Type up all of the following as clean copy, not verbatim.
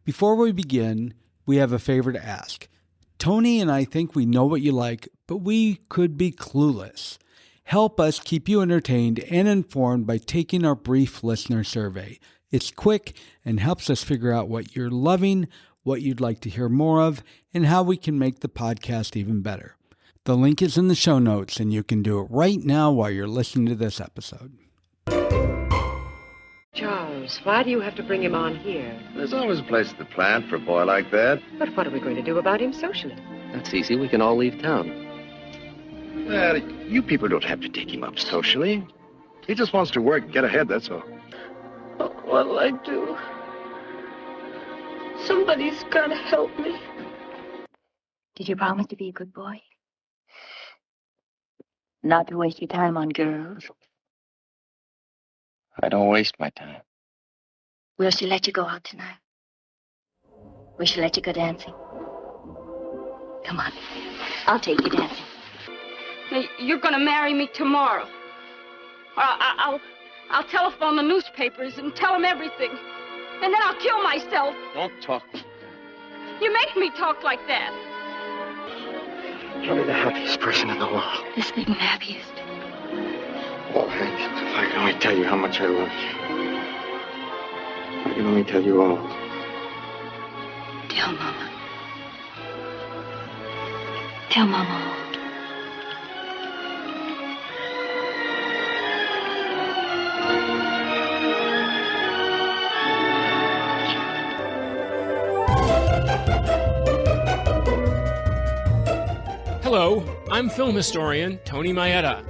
Before we begin, we have a favor to ask. Tony and I think we know what you like, but we could be clueless. Help us keep you entertained and informed by taking our brief listener survey. It's quick and helps us figure out what you're loving, what you'd like to hear more of, and how we can make the podcast even better. The link is in the show notes, and you can do it right now while you're listening to this episode. Charles, why do you have to bring him on here? There's always a place at the plant for a boy like that. But what are we going to do about him socially? That's easy. We can all leave town. Well, you people don't have to take him up socially. He just wants to work and get ahead, that's all. Oh, what'll I do? Somebody's got to help me. Did you promise to be a good boy? Not to waste your time on girls? I don't waste my time. Will she let you go out tonight? Will she let you go dancing? Come on. I'll take you dancing. Now, you're going to marry me tomorrow. Or I'll telephone the newspapers and tell them everything. And then I'll kill myself. Don't talk. You make me talk like that. You'll be the happiest person in the world. The second happiest. Oh, Hank, if I could only tell you how much I love you. I can only tell you all. Tell Mama. Tell Mama. Hello, I'm film historian Tony Maeda.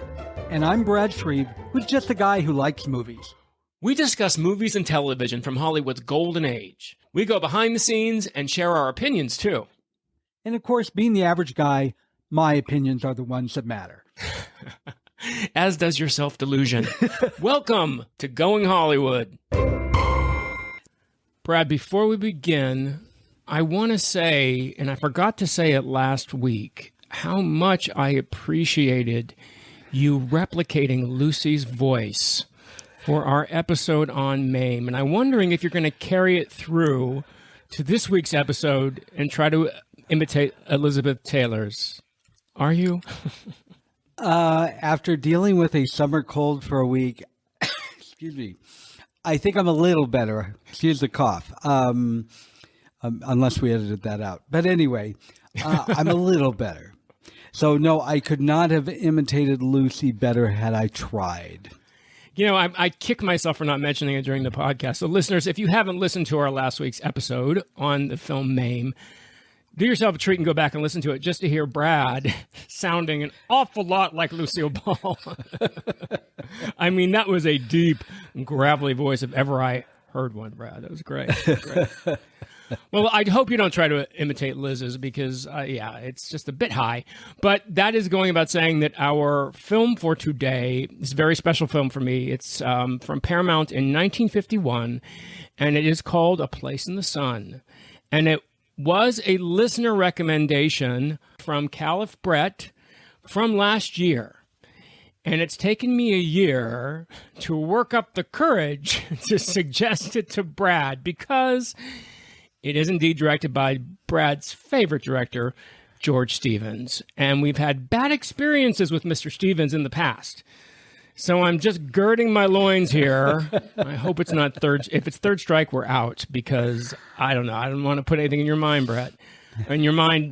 And I'm Brad Shreve, who's just a guy who likes movies. We discuss movies and television from Hollywood's golden age. We go behind the scenes and share our opinions, too. And of course, being the average guy, my opinions are the ones that matter. As does your self-delusion. Welcome to Going Hollywood. Brad, before we begin, I want to say, and I forgot to say it last week, how much I appreciated you replicating Lucy's voice for our episode on MAME. And I'm wondering if you're going to carry it through to this week's episode and try to imitate Elizabeth Taylor's. Are you? After dealing with a summer cold for a week, excuse me, I think I'm a little better. Excuse the cough. Unless we edited that out. But anyway, I'm a little better. So, no, I could not have imitated Lucy better had I tried. You know, I kick myself for not mentioning it during the podcast. So, listeners, if you haven't listened to our last week's episode on the film MAME, do yourself a treat and go back and listen to it just to hear Brad sounding an awful lot like Lucille Ball. I mean, that was a deep, gravelly voice if ever I heard one, Brad. That was great. Great. Well, I hope you don't try to imitate Liz's because, it's just a bit high. But that is going about saying that our film for today is a very special film for me. It's from Paramount in 1951, and it is called A Place in the Sun. And it was a listener recommendation from Caliph Brett from last year. And it's taken me a year to work up the courage to suggest it to Brad because it is indeed directed by Brad's favorite director, George Stevens. And we've had bad experiences with Mr. Stevens in the past. So I'm just girding my loins here. I hope it's not third. If it's third strike, we're out because I don't know. I don't want to put anything in your mind,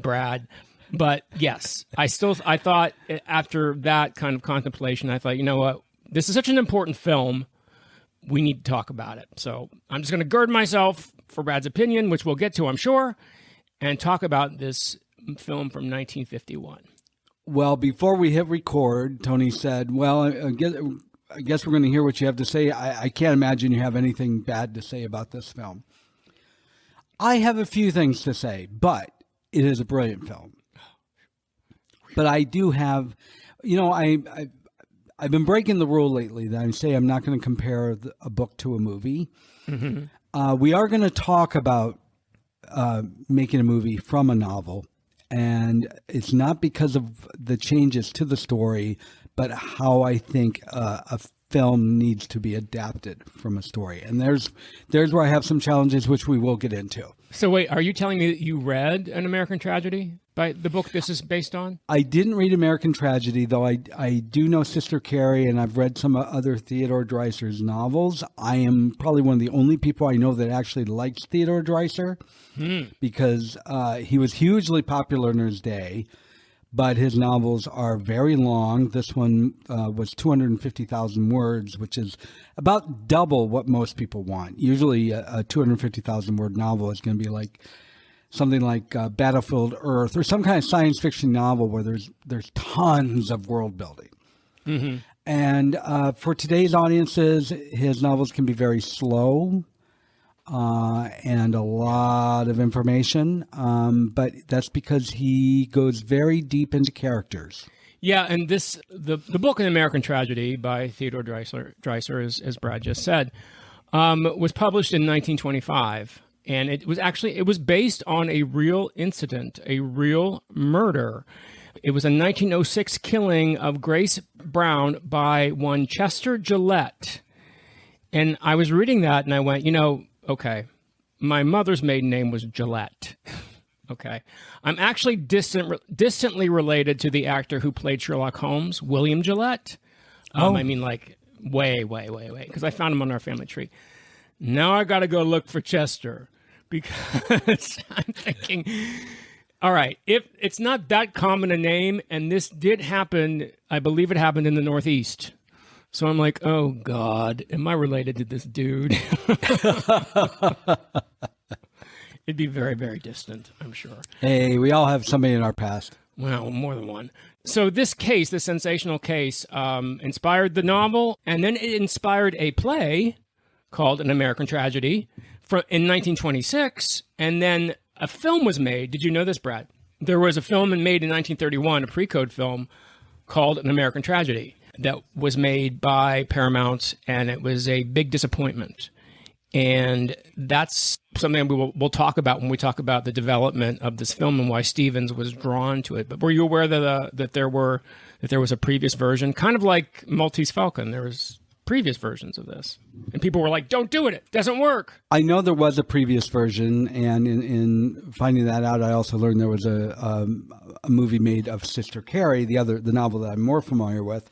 Brad. But yes, I thought after that kind of contemplation, I thought, you know what? This is such an important film. We need to talk about it. So I'm just going to gird myself for Brad's opinion, which we'll get to, I'm sure, and talk about this film from 1951. Well, before we hit record, Tony said, well, I guess we're going to hear what you have to say. I can't imagine you have anything bad to say about this film. I have a few things to say, but it is a brilliant film. But I do have, I've been breaking the rule lately that I say I'm not going to compare a book to a movie. Mm-hmm. We are going to talk about making a movie from a novel, and it's not because of the changes to the story, but how I think a film needs to be adapted from a story. And there's where I have some challenges, which we will get into. So wait, are you telling me that you read An American Tragedy, by the book this is based on? I didn't read American Tragedy, though I do know Sister Carrie, and I've read some other Theodore Dreiser's novels. I am probably one of the only people I know that actually likes Theodore Dreiser because he was hugely popular in his day, but his novels are very long. This one was 250,000 words, which is about double what most people want. Usually a 250,000 word novel is going to be like something like Battlefield Earth or some kind of science fiction novel where there's tons of world building. Mm-hmm. And for today's audiences, his novels can be very slow and a lot of information. But that's because he goes very deep into characters. Yeah, and the book An American Tragedy by Theodore Dreiser, as Brad just said, was published in 1925. And it was based on a real incident, a real murder. It was a 1906 killing of Grace Brown by one Chester Gillette. And I was reading that and I went, okay, my mother's maiden name was Gillette. Okay. I'm actually distantly related to the actor who played Sherlock Holmes, William Gillette. I mean, like, way, because I found him on our family tree. Now I got to go look for Chester. Because I'm thinking, all right, if it's not that common a name, and this did happen, I believe it happened in the Northeast. So I'm like, oh, God, am I related to this dude? It'd be very, very distant, I'm sure. Hey, we all have somebody in our past. Well, more than one. So this case, this sensational case, inspired the novel, and then it inspired a play called An American Tragedy in 1926, and then a film was made. Did you know this, Brad? There was a film made in 1931, a pre-code film called An American Tragedy that was made by Paramount, and it was a big disappointment. And that's something we'll talk about when we talk about the development of this film and why Stevens was drawn to it. But were you aware that there was a previous version, kind of like Maltese Falcon? There was previous versions of this, and people were like, don't do it, it doesn't work. I know there was a previous version, and in finding that out, I also learned there was a movie made of Sister Carrie, the novel that I'm more familiar with,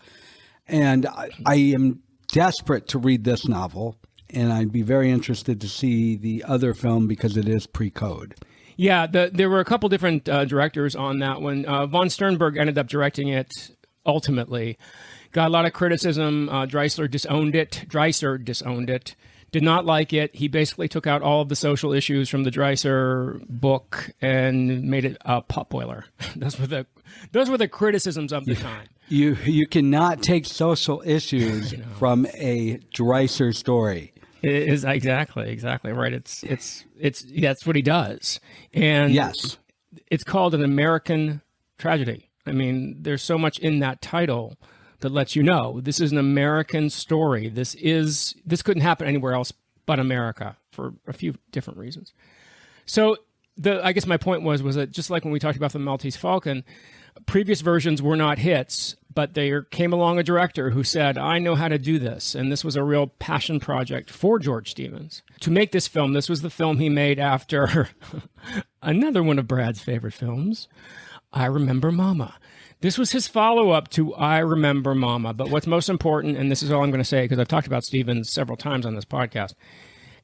and I am desperate to read this novel, and I'd be very interested to see the other film because it is pre-code. Yeah, there were a couple different directors on that one. Von Sternberg ended up directing it ultimately. Got a lot of criticism. Dreiser disowned it. Did not like it. He basically took out all of the social issues from the Dreiser book and made it a potboiler. Those were the criticisms of the time. You cannot take social issues from a Dreiser story. It is exactly right. It's that's what he does. And yes, it's called An American Tragedy. I mean, there's so much in that title that lets you know this is an American story. This couldn't happen anywhere else but America for a few different reasons. So I guess my point was that just like when we talked about the Maltese Falcon, previous versions were not hits, but there came along a director who said, I know how to do this. And this was a real passion project for George Stevens to make this film. This was the film he made after another one of Brad's favorite films, I Remember Mama. This was his follow-up to I Remember Mama. But what's most important, and this is all I'm going to say because I've talked about Stevens several times on this podcast,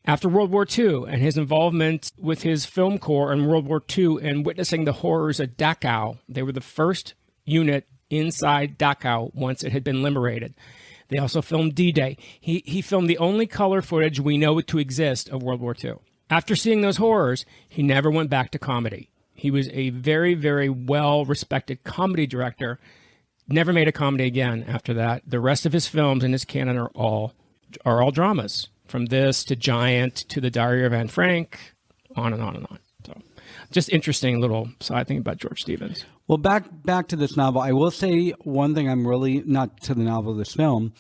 after World War II and his involvement with his film corps in World War II and witnessing the horrors at Dachau, they were the first unit inside Dachau once it had been liberated. They also filmed D-Day. He filmed the only color footage we know to exist of World War II. After seeing those horrors, he never went back to comedy. He was a very, very well-respected comedy director. Never made a comedy again after that. The rest of his films in his canon are all dramas. From this to Giant to The Diary of Anne Frank, on and on and on. So just interesting little side thing about George Stevens. Well, back to this novel, I will say one thing I'm really, not to the novel, this film,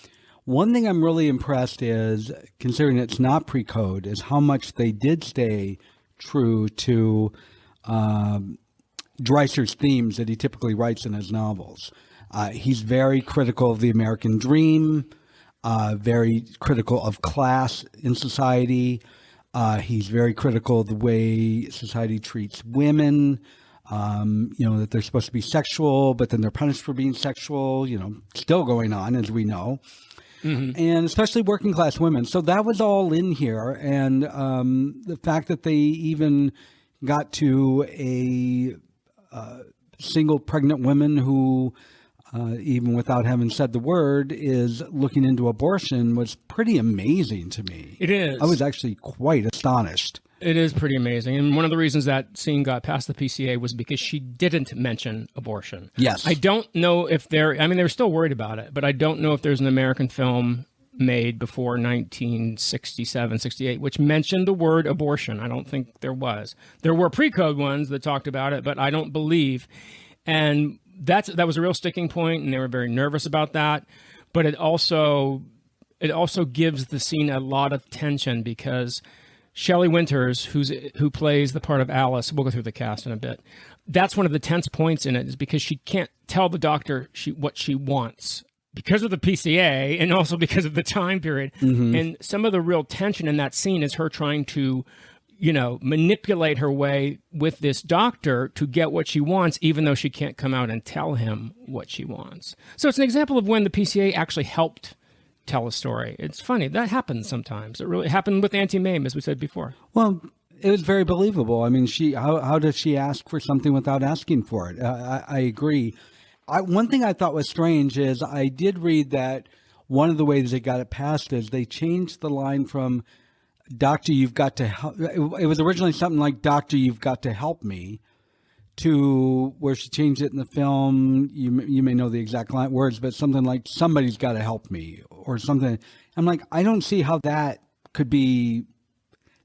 one thing I'm really impressed is, considering it's not pre-code, is how much they did stay true to Dreiser's themes that he typically writes in his novels. He's very critical of the American dream. very critical of class in society. He's very critical of the way society treats women, that they're supposed to be sexual, but then they're punished for being sexual, still going on, as we know. Mm-hmm. And especially working class women. So that was all in here. And the fact that they even got to a single pregnant woman who, even without having said the word, is looking into abortion was pretty amazing to me. It is. I was actually quite astonished. It is pretty amazing. And one of the reasons that scene got past the PCA was because she didn't mention abortion. Yes. I don't know if they were still worried about it, but I don't know if there's an American film made before 1967, 68, which mentioned the word abortion. I don't think there was. There were pre-code ones that talked about it, but I don't believe. And that was a real sticking point, and they were very nervous about that. But it also gives the scene a lot of tension because Shelley Winters, who plays the part of Alice, we'll go through the cast in a bit. That's one of the tense points in it, is because she can't tell the doctor what she wants because of the PCA and also because of the time period. Mm-hmm. And some of the real tension in that scene is her trying to, manipulate her way with this doctor to get what she wants, even though she can't come out and tell him what she wants. So it's an example of when the PCA actually helped tell a story. It's funny. That happens sometimes. It really happened with Auntie Mame, as we said before. Well, it was very believable. I mean, how does she ask for something without asking for it? I agree. One thing I thought was strange is I did read that one of the ways they got it passed is they changed the line from "Doctor, you've got to help." It was originally something like "Doctor, you've got to help me," to where she changed it in the film. You may know the exact words, but something like "Somebody's got to help me" or something. I'm like, I don't see how that could be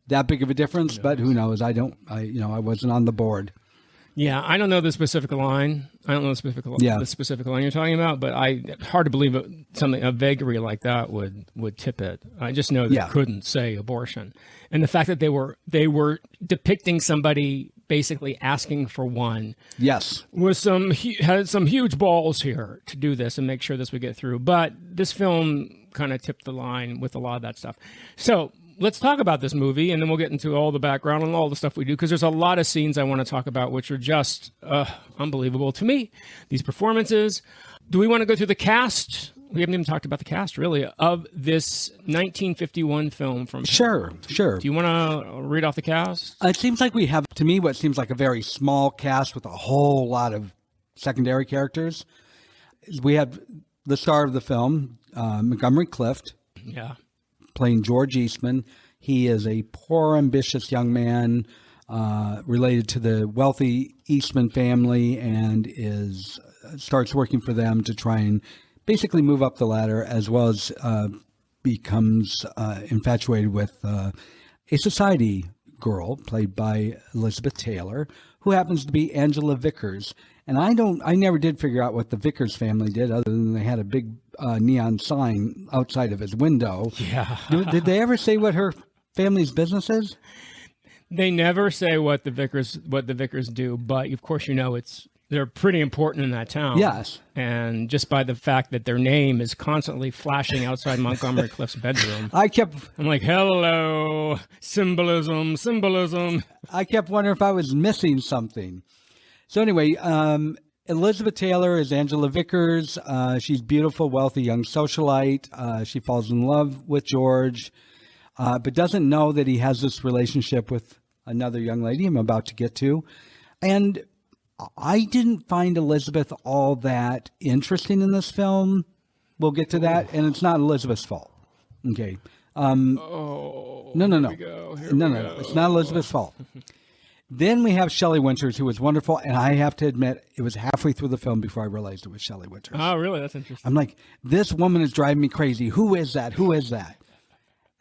that big of a difference, but who knows? I wasn't on the board. Yeah, I don't know the specific line. I don't know the specific line you're talking about, but hard to believe a vagary like that would tip it. I just know they couldn't say abortion, and the fact that they were depicting somebody basically asking for one. Yes, had some huge balls here to do this and make sure this would get through. But this film kind of tipped the line with a lot of that stuff. So let's talk about this movie, and then we'll get into all the background and all the stuff we do, because there's a lot of scenes I want to talk about which are just unbelievable to me, these performances. Do we want to go through the cast? We haven't even talked about the cast, really, of this 1951 film from... Sure. Do you want to read off the cast? It seems like we have, to me, what seems like a very small cast with a whole lot of secondary characters. We have the star of the film, Montgomery Clift. Yeah. Playing George Eastman. He is a poor, ambitious young man related to the wealthy Eastman family, and starts working for them to try and basically move up the ladder, as well as becomes infatuated with a society girl played by Elizabeth Taylor, who happens to be Angela Vickers. And I never did figure out what the Vickers family did, other than they had a big neon sign outside of his window. Yeah. Did they ever say what her family's business is? They never say what the Vickers do, but of course they're pretty important in that town. Yes. And just by the fact that their name is constantly flashing outside Montgomery Clift's bedroom. I'm like, hello, symbolism. I kept wondering if I was missing something. So anyway, Elizabeth Taylor is Angela Vickers. She's beautiful, wealthy, young socialite. She falls in love with George, but doesn't know that he has this relationship with another young lady I'm about to get to. And I didn't find Elizabeth all that interesting in this film. We'll get to that, and it's not Elizabeth's fault. Okay. No. It's not Elizabeth's fault. Then we have Shelley Winters, who was wonderful, and I have to admit, it was halfway through the film before I realized it was Shelley Winters. Oh, really? That's interesting. I'm like, this woman is driving me crazy. Who is that?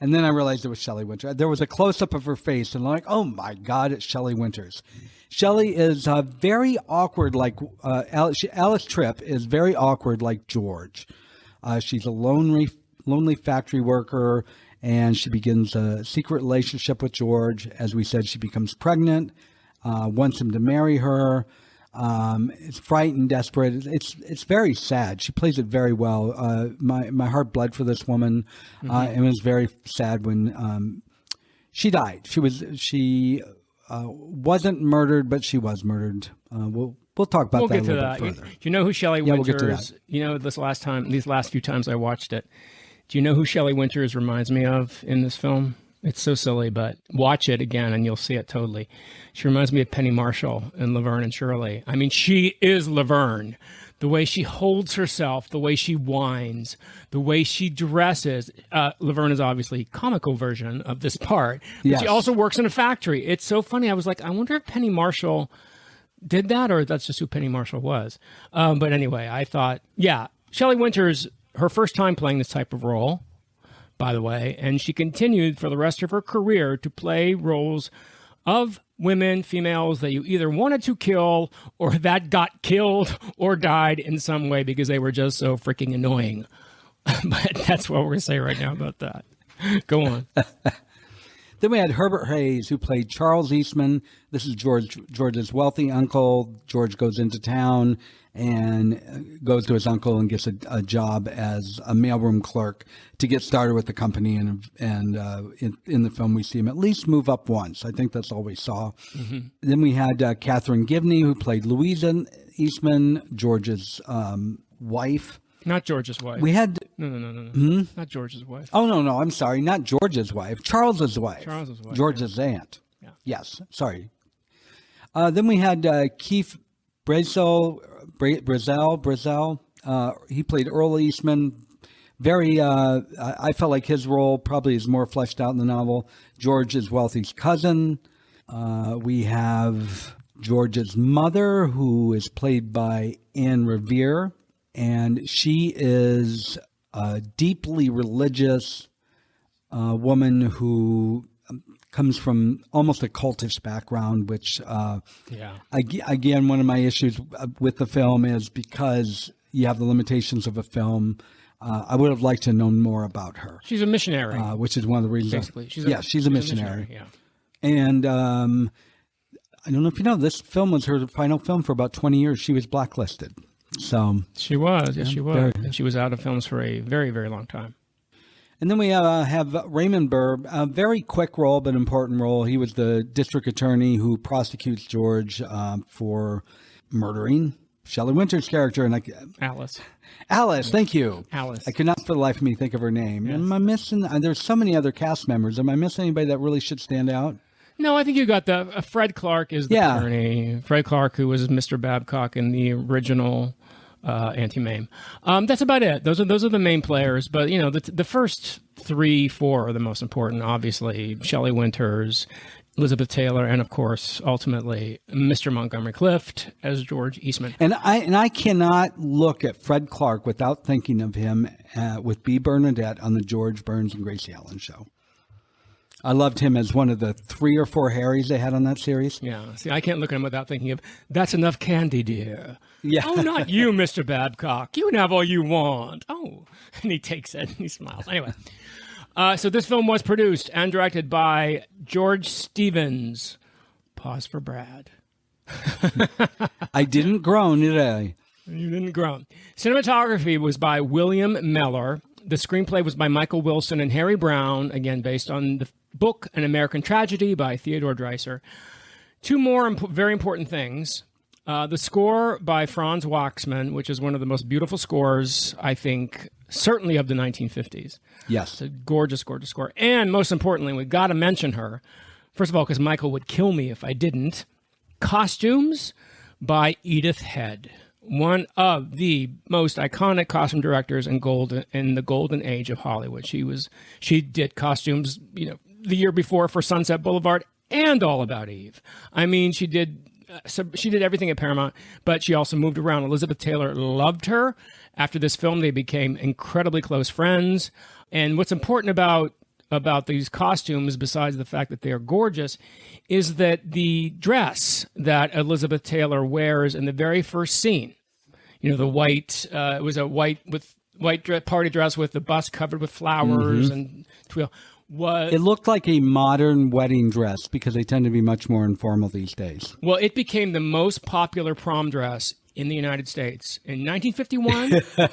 And then I realized it was Shelley Winters. There was a close-up of her face, and I'm like, oh my God, it's Shelley Winters. Shelley is very awkward, like Alice Tripp is very awkward like George. She's a lonely factory worker, and she begins a secret relationship with George. As we said, she becomes pregnant, wants him to marry her. It's frightened, desperate. It's very sad. She plays it very well. My heart bled for this woman, and it was very sad when she died. She wasn't murdered, but she was murdered. We'll talk about that a little bit further. Do you know who Shelley Winters? We'll get to that. You know, these last few times I watched it, do you know who Shelley Winters reminds me of in this film? It's so silly, but watch it again and you'll see it totally. She reminds me of Penny Marshall in Laverne and Shirley. I mean, she is Laverne. The way she holds herself, the way she whines, the way she dresses. Laverne is obviously a comical version of this part, but she also works in a factory. It's so funny. I was like, I wonder if Penny Marshall did that, or that's just who Penny Marshall was. But anyway, I thought, Shelley Winters, her first time playing this type of role, by the way, and she continued for the rest of her career to play roles of women, females that you either wanted to kill or that got killed or died in some way because they were just so freaking annoying. But that's what we're going to say right now about that. Go on. Then we had Herbert Hayes, who played Charles Eastman. This is George's wealthy uncle. George goes into town and goes to his uncle and gets a job as a mailroom clerk to get started with the company. And in the film, we see him at least move up once. I think that's all we saw. Then we had Catherine Givney, who played Louisa Eastman, George's wife. Not George's wife. We had... No. Not George's wife. Oh, no. I'm sorry. Not George's wife. Charles's wife. George's aunt. Yeah. Yes. Sorry. Then we had Keith Brazel. He played Earl Eastman. Very, I felt like his role probably is more fleshed out in the novel. George is Wealthy's cousin. We have George's mother, who is played by Anne Revere. And she is a deeply religious woman who comes from almost a cultish background, which, again, one of my issues with the film is because you have the limitations of a film. I would have liked to know more about her. She's a missionary. Which is one of the reasons. Basically. She's a missionary. Yeah. And I don't know if you know, this film was her final film for about 20 years. She was blacklisted. So she was, yes, she was. And she was out of films for a very, very long time. And then we have Raymond Burr, a very quick role, but important role. He was the district attorney who prosecutes George for murdering Shelley Winters' character. And Alice, yes. Thank you. Alice. I could not for the life of me think of her name. Yes. Am I missing? There's so many other cast members. Am I missing anybody that really should stand out? No, I think you got the Fred Clark is the attorney. Fred Clark, who was Mr. Babcock in the original Anti-Mame. That's about it. Those are the main players. But you know, the first 3-4 are the most important. Obviously, Shelley Winters, Elizabeth Taylor, and of course, ultimately, Mr. Montgomery Clift as George Eastman. And I cannot look at Fred Clark without thinking of him with B. Bernadette on the George Burns and Gracie Allen show. I loved him as one of the 3 or 4 Harrys they had on that series. Yeah. See, I can't look at him without thinking of, that's enough candy, dear. Yeah. Oh, not you, Mr. Babcock. You can have all you want. Oh. And he takes it and he smiles. Anyway. So this film was produced and directed by George Stevens. Pause for Brad. I didn't groan, did I? You didn't groan. Cinematography was by William Mellor. The screenplay was by Michael Wilson and Harry Brown, again, based on the book An American Tragedy by Theodore Dreiser. 2 more very important things. The score by Franz Waxman, which is one of the most beautiful scores, I think, certainly of the 1950s. Yes. It's a gorgeous, gorgeous score. And most importantly, we've got to mention her. First of all, because Michael would kill me if I didn't. Costumes by Edith Head. One of the most iconic costume directors in the golden age of Hollywood. She did costumes, the year before for Sunset Boulevard and All About Eve. I mean, she did everything at Paramount, but she also moved around. Elizabeth Taylor loved her. After this film, they became incredibly close friends. And what's important about these costumes, besides the fact that they are gorgeous, is that the dress that Elizabeth Taylor wears in the very first scene, the white, it was a white party dress with the bust covered with flowers and twill, was... It looked like a modern wedding dress because they tend to be much more informal these days. Well, it became the most popular prom dress in the United States in 1951,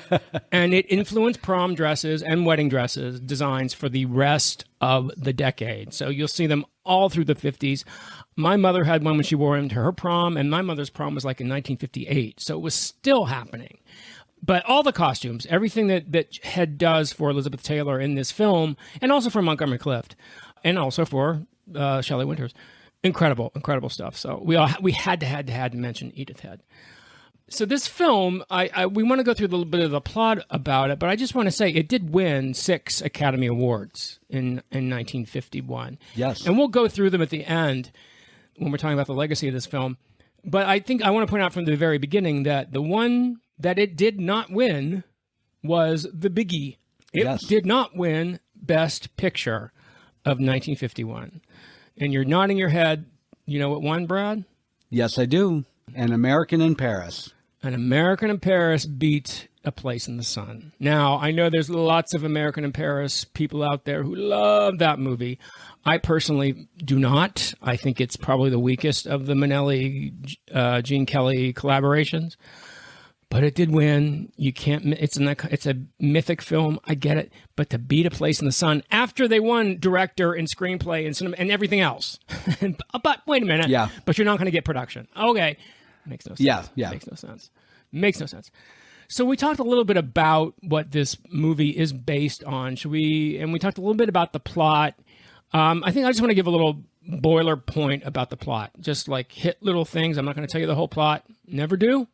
and it influenced prom dresses and wedding dresses designs for the rest of the decade. So you'll see them all through the 50s. My mother had one when she wore them to her prom, and my mother's prom was like in 1958. So it was still happening. But all the costumes, everything that Head does for Elizabeth Taylor in this film, and also for Montgomery Clift, and also for Shelley Winters, incredible stuff. So we had to mention Edith Head. So this film, we want to go through a little bit of the plot about it, but I just want to say it did win 6 Academy Awards in 1951. Yes. And we'll go through them at the end when we're talking about the legacy of this film. But I think I want to point out from the very beginning that the one that it did not win was the biggie. It did not win Best Picture of 1951. And you're nodding your head. You know what won, Brad? Yes, I do. An American in Paris. An American in Paris beat A Place in the Sun. Now, I know there's lots of American in Paris people out there who love that movie. I personally do not. I think it's probably the weakest of the Minnelli, Gene Kelly collaborations. But it did win. You can't. It's a mythic film. I get it. But to beat A Place in the Sun after they won director and screenplay and cinema and everything else. But wait a minute. Yeah. But you're not going to get production. Okay. Makes no sense. Yeah. Makes no sense. Makes no sense. So we talked a little bit about what this movie is based on. And we talked a little bit about the plot. I think I just want to give a little boiler point about the plot. Just like hit little things. I'm not going to tell you the whole plot. Never do.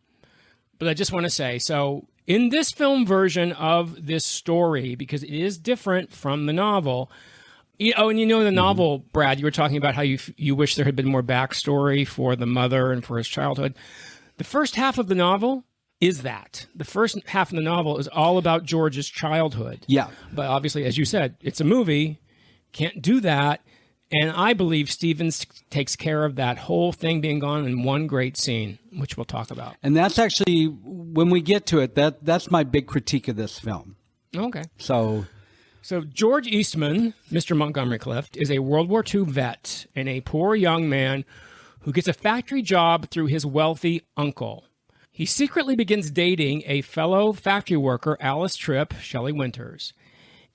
But I just want to say, so in this film version of this story, because it is different from the novel, in the novel, Brad, you were talking about how you wish there had been more backstory for the mother and for his childhood. The first half of the novel is that. The first half of the novel is all about George's childhood. Yeah. But obviously, as you said, it's a movie. Can't do that. And I believe Stevens takes care of that whole thing being gone in one great scene, which we'll talk about. And that's actually, when we get to it, that's my big critique of this film. Okay. So George Eastman, Mr. Montgomery Clift, is a World War II vet and a poor young man who gets a factory job through his wealthy uncle. He secretly begins dating a fellow factory worker, Alice Tripp, Shelley Winters.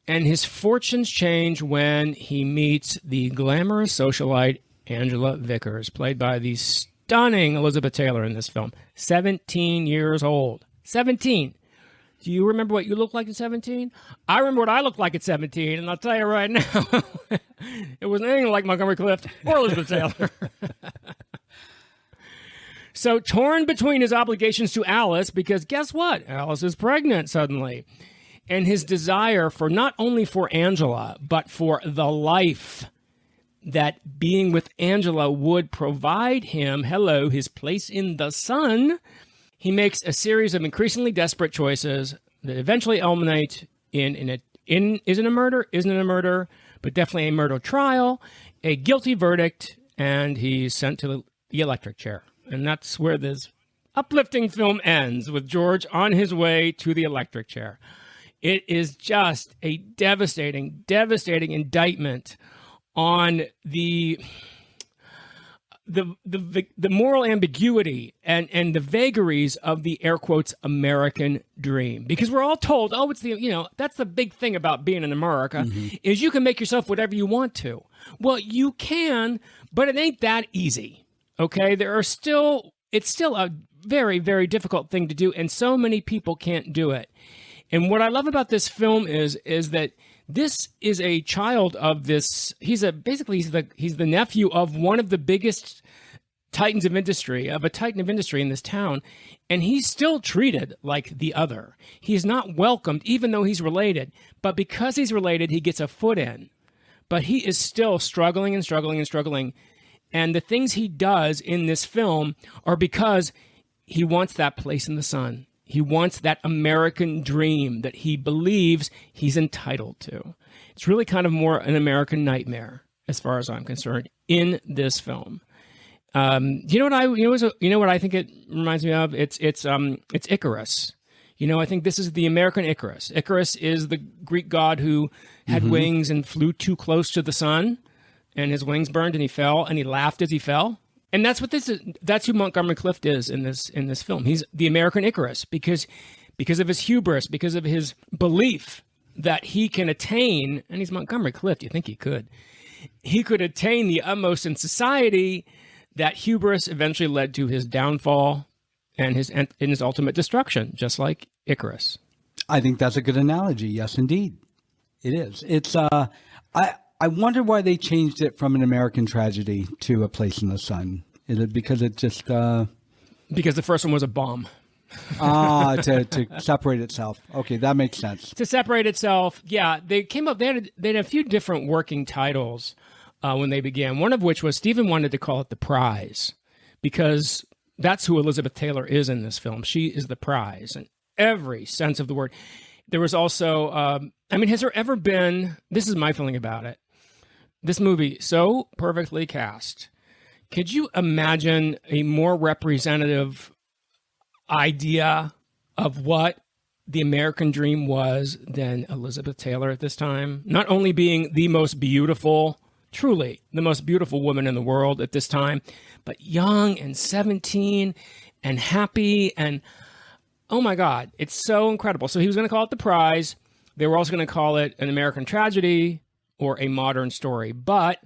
And his fortunes change when he meets the glamorous socialite Angela Vickers, played by the stunning Elizabeth Taylor in this film. 17 years old. 17. Do you remember what you looked like at 17? I remember what I looked like at 17, and I'll tell you right now, it wasn't anything like Montgomery Clift or Elizabeth Taylor. So torn between his obligations to Alice, because guess what? Alice is pregnant suddenly. And his desire for not only for Angela, but for the life that being with Angela would provide him, his place in the sun, he makes a series of increasingly desperate choices that eventually culminate in isn't a murder, but definitely a murder trial, a guilty verdict, and he's sent to the electric chair. And that's where this uplifting film ends, with George on his way to the electric chair. It is just a devastating indictment on the moral ambiguity and the vagaries of the air quotes American dream. Because we're all told, that's the big thing about being in America, is you can make yourself whatever you want to. Well, you can, but it ain't that easy. Okay, it's still a very, very difficult thing to do, and so many people can't do it. And what I love about this film is that this is a child of this. He's the nephew of one of the biggest titans of industry, of a titan of industry in this town, and he's still treated like the other. He's not welcomed, even though he's related. But because he's related, he gets a foot in. But he is still struggling and struggling and struggling. And the things he does in this film are because he wants that place in the sun. He wants that American dream that he believes he's entitled to. It's really kind of more an American nightmare, as far as I'm concerned, in this film. You know what I think it reminds me of? It's Icarus. I think this is the American Icarus. Icarus is the Greek god who had wings and flew too close to the sun, and his wings burned, and he fell, and he laughed as he fell. And that's what this is. That's who Montgomery Clift is in this film. He's the American Icarus because of his hubris, because of his belief that he can attain, and he's Montgomery Clift, you think he could attain the utmost in society. That hubris eventually led to his downfall and his ultimate destruction, just like Icarus. I think that's a good analogy. Yes, indeed. It is. It's I wonder why they changed it from an American tragedy to A Place in the Sun. Is it because it just because the first one was a bomb. To separate itself. Okay, that makes sense. To separate itself, yeah. They came up. They had a few different working titles when they began. One of which was Stephen wanted to call it The Prize, because that's who Elizabeth Taylor is in this film. She is the prize in every sense of the word. There was also, has there ever been? This is my feeling about it. This movie so perfectly cast. Could you imagine a more representative idea of what the American dream was than Elizabeth Taylor at this time? Not only being the most beautiful, truly the most beautiful woman in the world at this time, but young and 17 and happy, and oh my God, it's so incredible. So he was going to call it The Prize. They were also going to call it An American Tragedy or A Modern Story. But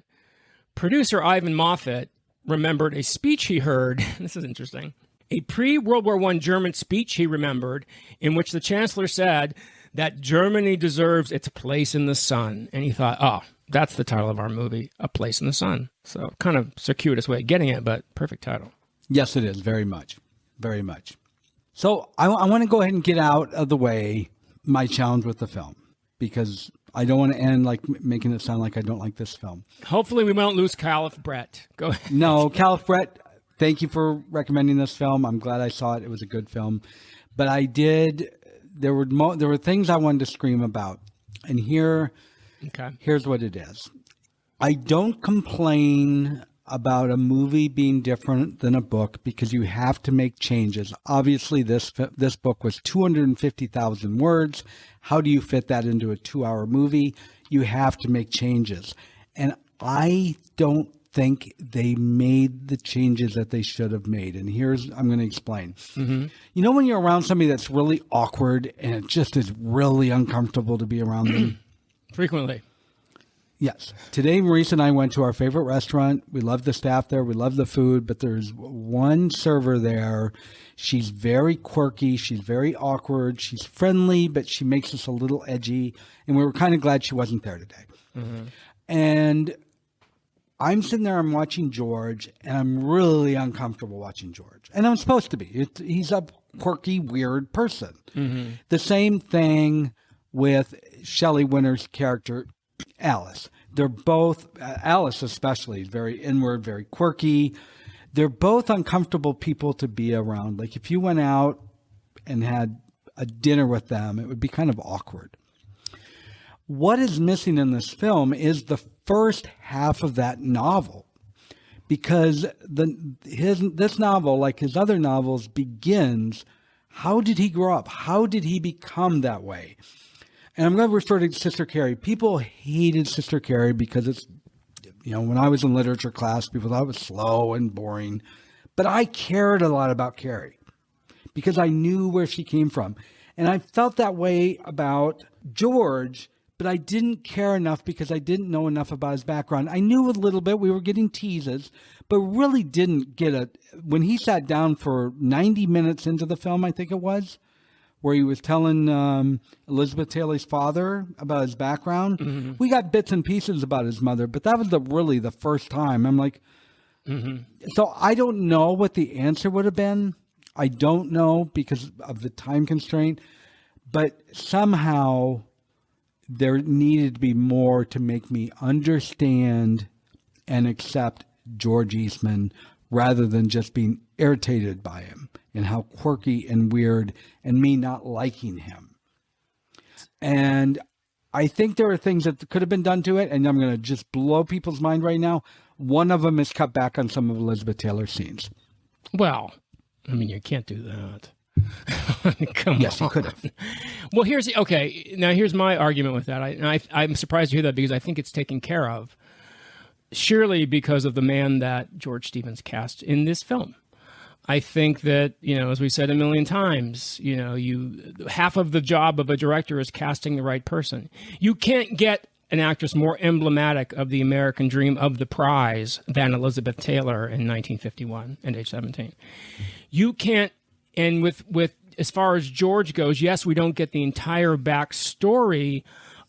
producer Ivan Moffat remembered a speech he heard. This is interesting. A pre-World War I German speech he remembered, in which the chancellor said that Germany deserves its place in the sun. And he thought, oh, that's the title of our movie, A Place in the Sun. So kind of circuitous way of getting it, but perfect title. Yes, it is. Very much. Very much. So I want to go ahead and get out of the way my challenge with the film, because I don't want to end like making it sound like I don't like this film. Hopefully we won't lose Caliph Brett. Go ahead. No, Caliph Brett, thank you for recommending this film. I'm glad I saw it. It was a good film. But there were things I wanted to scream about. And here's what it is. I don't complain about a movie being different than a book because you have to make changes. Obviously, this book was 250,000 words. How do you fit that into a 2-hour movie? You have to make changes. And I don't think they made the changes that they should have made. And I'm going to explain. Mm-hmm. You know when you're around somebody that's really awkward and it just is really uncomfortable to be around them? Frequently. Yes. Today, Maurice and I went to our favorite restaurant. We love the staff there. We love the food. But there's one server there. She's very quirky. She's very awkward. She's friendly, but she makes us a little edgy. And we were kind of glad she wasn't there today. Mm-hmm. And I'm sitting there, I'm watching George, and I'm really uncomfortable watching George. And I'm supposed to be. He's a quirky, weird person. Mm-hmm. The same thing with Shelley Winter's character, Alice. They're both, Alice especially, very inward, very quirky. They're both uncomfortable people to be around. Like if you went out and had a dinner with them, it would be kind of awkward. What is missing in this film is the first half of that novel, because this novel, like his other novels, begins, how did he grow up? How did he become that way? And I'm going to refer to Sister Carrie. People hated Sister Carrie because it's, when I was in literature class, people thought it was slow and boring. But I cared a lot about Carrie because I knew where she came from. And I felt that way about George, but I didn't care enough because I didn't know enough about his background. I knew a little bit. We were getting teases, but really didn't get when he sat down for 90 minutes into the film, I think it was, where he was telling Elizabeth Taylor's father about his background. Mm-hmm. We got bits and pieces about his mother, but that was really the first time. I'm like, mm-hmm. So I don't know what the answer would have been. I don't know because of the time constraint, but somehow there needed to be more to make me understand and accept George Eastman rather than just being irritated by him and how quirky and weird and me not liking him. And I think there are things that could have been done to it, and I'm going to just blow people's mind right now. One of them is cut back on some of Elizabeth Taylor's scenes. Well, you can't do that. Come Yes, on. he could have. Well, here's my argument with that. I'm surprised to hear that because I think it's taken care of, surely because of the man that George Stevens cast in this film. I think that, as we said a million times, half of the job of a director is casting the right person. You can't get an actress more emblematic of the American dream of the prize than Elizabeth Taylor in 1951 at age 17. You can't, and with as far as George goes, yes, we don't get the entire backstory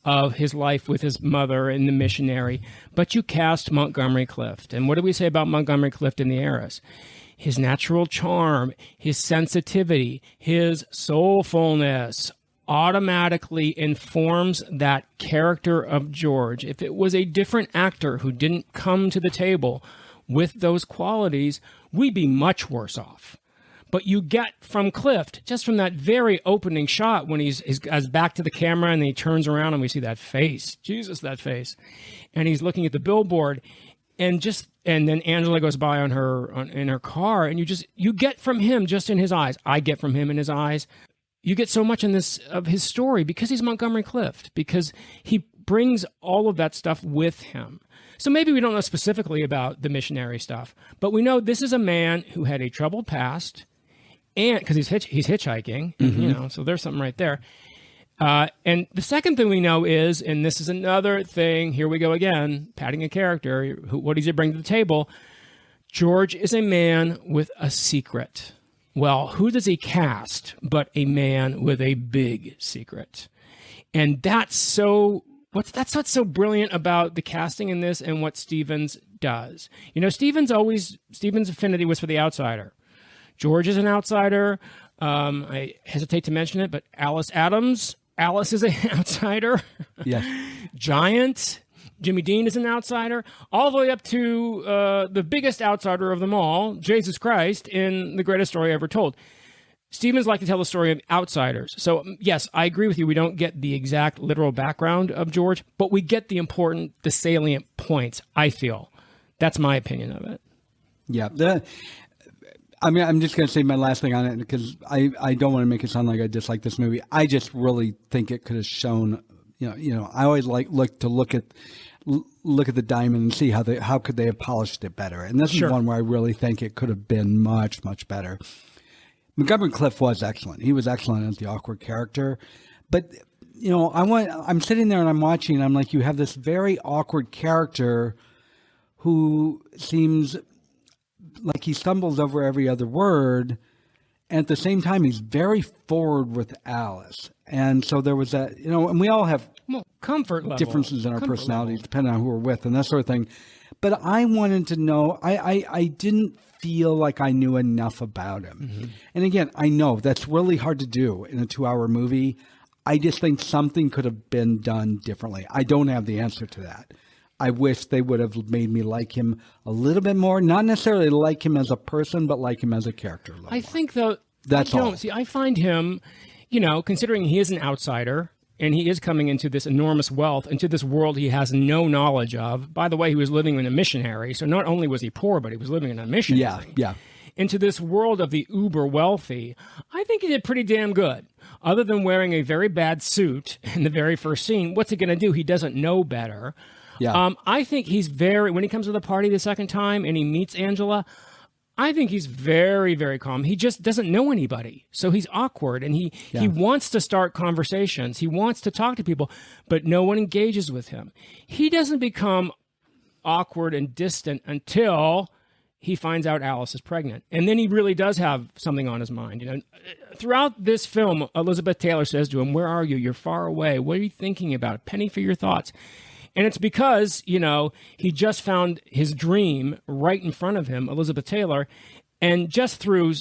of his life with his mother and the missionary, but you cast Montgomery Clift. And what do we say about Montgomery Clift in The Heiress? His natural charm, his sensitivity, his soulfulness automatically informs that character of George. If it was a different actor who didn't come to the table with those qualities, we'd be much worse off. But you get from Clift, just from that very opening shot when he's back to the camera and then he turns around and we see that face, Jesus, that face, and he's looking at the billboard, and then Angela goes by in her car, and you get from him just in his eyes. I get from him in his eyes. You get so much in this of his story because he's Montgomery Clift, because he brings all of that stuff with him. So maybe we don't know specifically about the missionary stuff, but we know this is a man who had a troubled past. And because he's hitchhiking, so there's something right there. And the second thing we know is, and this is another thing, here we go again, patting a character, what does he bring to the table? George is a man with a secret. Well, who does he cast but a man with a big secret? And that's what's so brilliant about the casting in this and what Stevens does. Stevens' affinity was for the outsider. George is an outsider. I hesitate to mention it, but Alice is an outsider. Yes. Giant. Jimmy Dean is an outsider. All the way up to the biggest outsider of them all, Jesus Christ, in The Greatest Story Ever Told. Stevens liked to tell the story of outsiders. So, yes, I agree with you. We don't get the exact literal background of George, but we get the salient points, I feel. That's my opinion of it. Yeah. I'm just going to say my last thing on it because I don't want to make it sound like I dislike this movie. I just really think it could have shown, I always look at the diamond and see how could they have polished it better. And this is one where I really think it could have been much, much better. Montgomery Clift was excellent. He was excellent as the awkward character. But, I'm sitting there and I'm watching and I'm like, you have this very awkward character who seems like he stumbles over every other word, and at the same time he's very forward with Alice. And so there was that, and we all have comfort level differences in our personalities depending on who we're with and that sort of thing. But I wanted to know, I didn't feel like I knew enough about him. Mm-hmm. And again, I know that's really hard to do in a 2-hour movie. I just think something could have been done differently. I don't have the answer to that. I wish they would have made me like him a little bit more. Not necessarily like him as a person, but like him as a character. I think, though, that's all. See, I find him, considering he is an outsider and he is coming into this enormous wealth, into this world he has no knowledge of. By the way, he was living in a missionary. So not only was he poor, but he was living in a missionary. Yeah. Into this world of the uber wealthy, I think he did pretty damn good. Other than wearing a very bad suit in the very first scene, what's he going to do? He doesn't know better. Yeah. I think he's when he comes to the party the second time and he meets Angela, I think he's very, very calm. He just doesn't know anybody. So he's awkward and he wants to start conversations. He wants to talk to people, but no one engages with him. He doesn't become awkward and distant until he finds out Alice is pregnant. And then he really does have something on his mind. Throughout this film, Elizabeth Taylor says to him, "Where are you? You're far away. What are you thinking about? A penny for your thoughts." And it's because, he just found his dream right in front of him, Elizabeth Taylor, and just through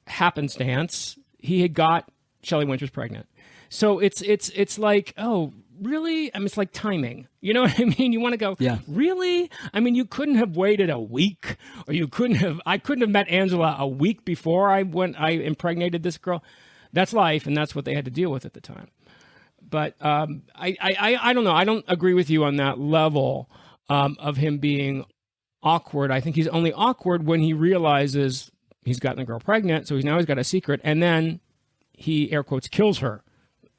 happenstance, he had got Shelley Winters pregnant. So it's like, oh, really? I mean, it's like timing. You know what I mean? You want to go, really? I mean, you couldn't have waited a week, or I couldn't have met Angela a week before I impregnated this girl. That's life, and that's what they had to deal with at the time. But I don't know. I don't agree with you on that level of him being awkward. I think he's only awkward when he realizes he's gotten a girl pregnant, so he's got a secret, and then he air quotes kills her.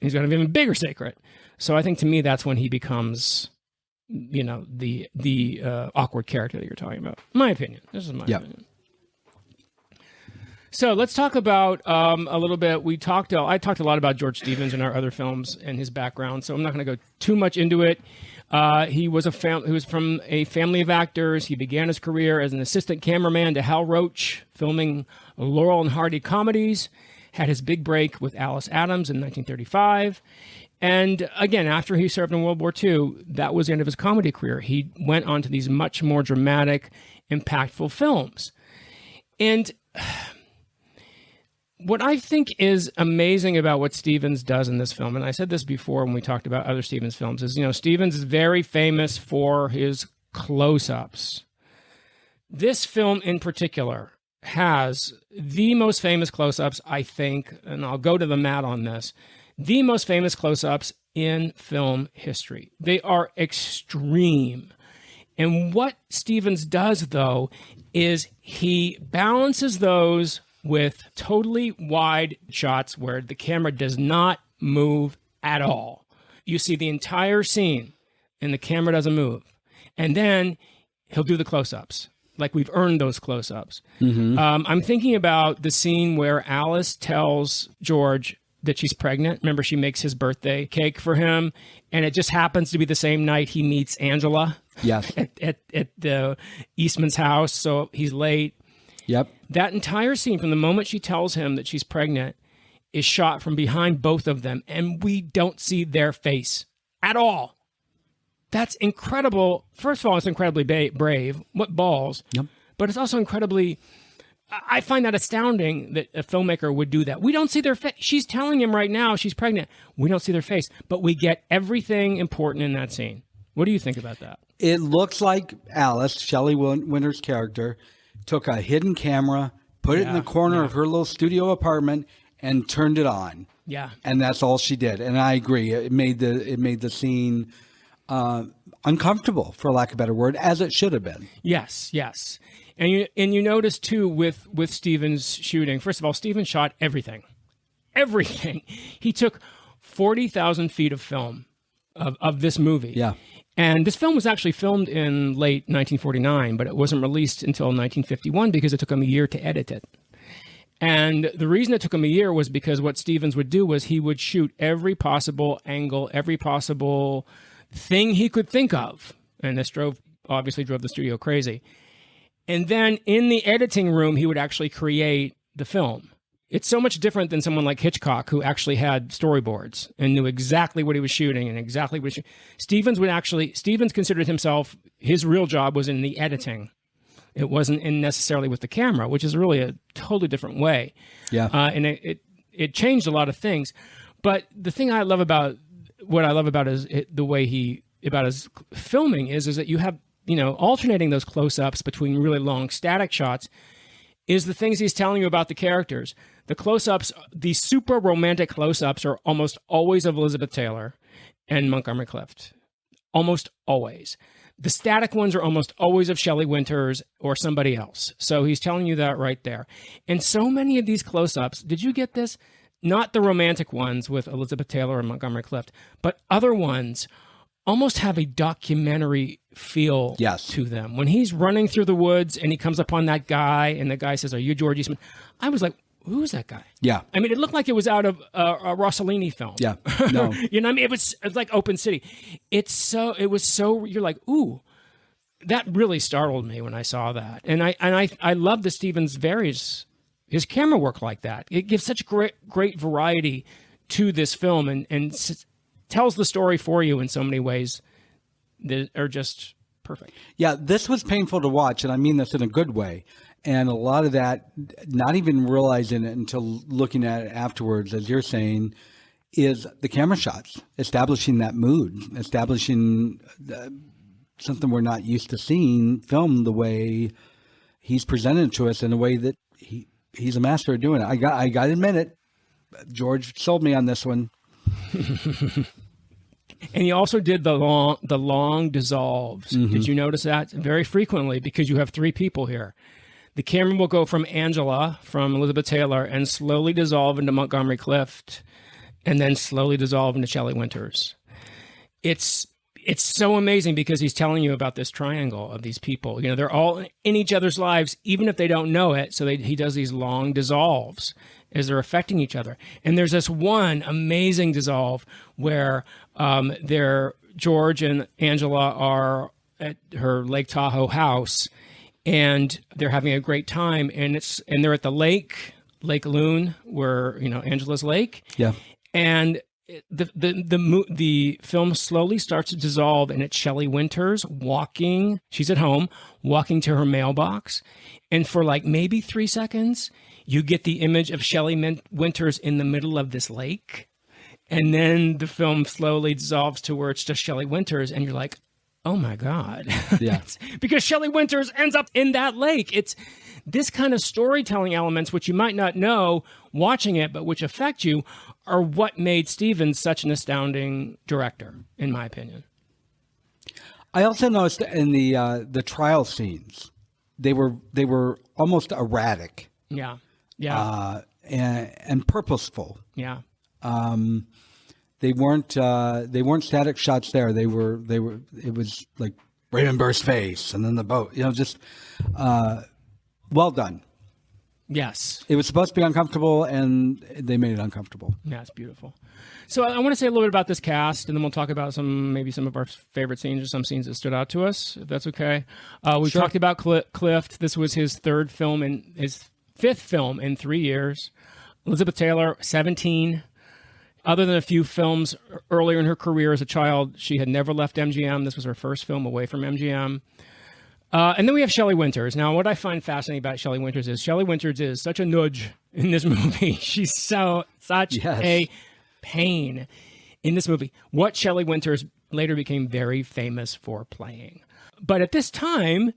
He's got an even bigger secret. So I think to me that's when he becomes, the awkward character that you're talking about. My opinion. This is my opinion. So let's talk about a little bit. I talked a lot about George Stevens in our other films and his background, so I'm not going to go too much into it. He was from a family of actors. He began his career as an assistant cameraman to Hal Roach, filming Laurel and Hardy comedies. Had his big break with Alice Adams in 1935. And again, after he served in World War II, that was the end of his comedy career. He went on to these much more dramatic, impactful films. And what I think is amazing about what Stevens does in this film, and I said this before when we talked about other Stevens films, is, Stevens is very famous for his close-ups. This film in particular has the most famous close-ups, I think, and I'll go to the mat on this, the most famous close-ups in film history. They are extreme. And what Stevens does, though, is he balances those with totally wide shots where the camera does not move at all. You see the entire scene and the camera doesn't move. And then he'll do the close-ups. Like we've earned those close-ups. Mm-hmm. I'm thinking about the scene where Alice tells George that she's pregnant. Remember, she makes his birthday cake for him, and it just happens to be the same night he meets Angela. Yes. at the Eastman's house, so he's late. Yep. That entire scene, from the moment she tells him that she's pregnant, is shot from behind both of them, and we don't see their face at all. That's incredible. First of all, it's incredibly brave. What balls. Yep. But it's also incredibly... I find that astounding that a filmmaker would do that. We don't see their face. She's telling him right now she's pregnant. We don't see their face, but we get everything important in that scene. What do you think about that? It looks like Alice, Shelley Winter's character, took a hidden camera, put it in the corner of her little studio apartment, and turned it on. Yeah. And that's all she did. And I agree. It made the scene uncomfortable, for lack of a better word, as it should have been. Yes, yes. And you notice too with Stevens shooting. First of all, Stevens shot everything. He took 40,000 feet of film of this movie. Yeah. And this film was actually filmed in late 1949, but it wasn't released until 1951 because it took him a year to edit it. And the reason it took him a year was because what Stevens would do was he would shoot every possible angle, every possible thing he could think of. And this obviously drove the studio crazy. And then in the editing room, he would actually create the film. It's so much different than someone like Hitchcock, who actually had storyboards and knew exactly what he was shooting and exactly what he was shooting. Stevens considered himself, his real job was in the editing. It wasn't in necessarily with the camera, which is really a totally different way. Yeah. And it changed a lot of things. But the thing I love about his filming is that you have, alternating those close-ups between really long static shots is the things he's telling you about the characters. The close-ups, the super romantic close-ups are almost always of Elizabeth Taylor and Montgomery Clift. Almost always. The static ones are almost always of Shelley Winters or somebody else. So he's telling you that right there. And so many of these close-ups, did you get this? Not the romantic ones with Elizabeth Taylor and Montgomery Clift, but other ones almost have a documentary feel to them. When he's running through the woods and he comes upon that guy and the guy says, "Are you George Eastman?" I was like, who's that guy? Yeah. I mean, it looked like it was out of a Rossellini film. Yeah. No. You know what I mean? It was like Open City. It was so, you're like, ooh, that really startled me when I saw that. And I love the Stevens varies his camera work like that. It gives such great variety to this film and tells the story for you in so many ways that are just perfect. Yeah, this was painful to watch, and I mean this in a good way. And a lot of that, not even realizing it until looking at it afterwards, as you're saying, is the camera shots, establishing that mood, establishing something we're not used to seeing filmed the way he's presented to us in a way that he's a master of doing it. I got to admit it. George sold me on this one. And he also did the long dissolves. Mm-hmm. Did you notice that? Very frequently, because you have three people here. The camera will go from Angela, from Elizabeth Taylor, and slowly dissolve into Montgomery Clift, and then slowly dissolve into Shelley Winters. It's so amazing because he's telling you about this triangle of these people. You know, they're all in each other's lives, even if they don't know it. So he does these long dissolves as they're affecting each other. And there's this one amazing dissolve where George and Angela are at her Lake Tahoe house, and they're having a great time. And they're at the Lake Loon, where, you know, Angela's lake. Yeah. And the film slowly starts to dissolve, and it's Shelley Winters walking. She's at home, walking to her mailbox. And for like maybe 3 seconds, you get the image of Shelley Winters in the middle of this lake. And then the film slowly dissolves to where it's just Shelley Winters. And you're like, oh my God. Yeah. Because Shelley Winters ends up in that lake. It's this kind of storytelling elements, which you might not know watching it, but which affect you, are what made Stevens such an astounding director, in my opinion. I also noticed in the trial scenes, they were almost erratic. Yeah. And purposeful. Yeah. They weren't static shots there. It was like Raymond Burr's face and then the boat, you know, just well done. Yes. It was supposed to be uncomfortable, and they made it uncomfortable. Yeah, it's beautiful. So I want to say a little bit about this cast, and then we'll talk about maybe some of our favorite scenes or some scenes that stood out to us, if that's okay. We talked about Clift. This was his fifth film in 3 years. Elizabeth Taylor, 17. Other than a few films earlier in her career as a child, she had never left MGM. This was her first film away from MGM. And then we have Shelley Winters. Now, what I find fascinating about Shelley Winters is Shelley Winters is such a nudge in this movie. She's such a pain in this movie. What Shelley Winters later became very famous for playing. But at this time,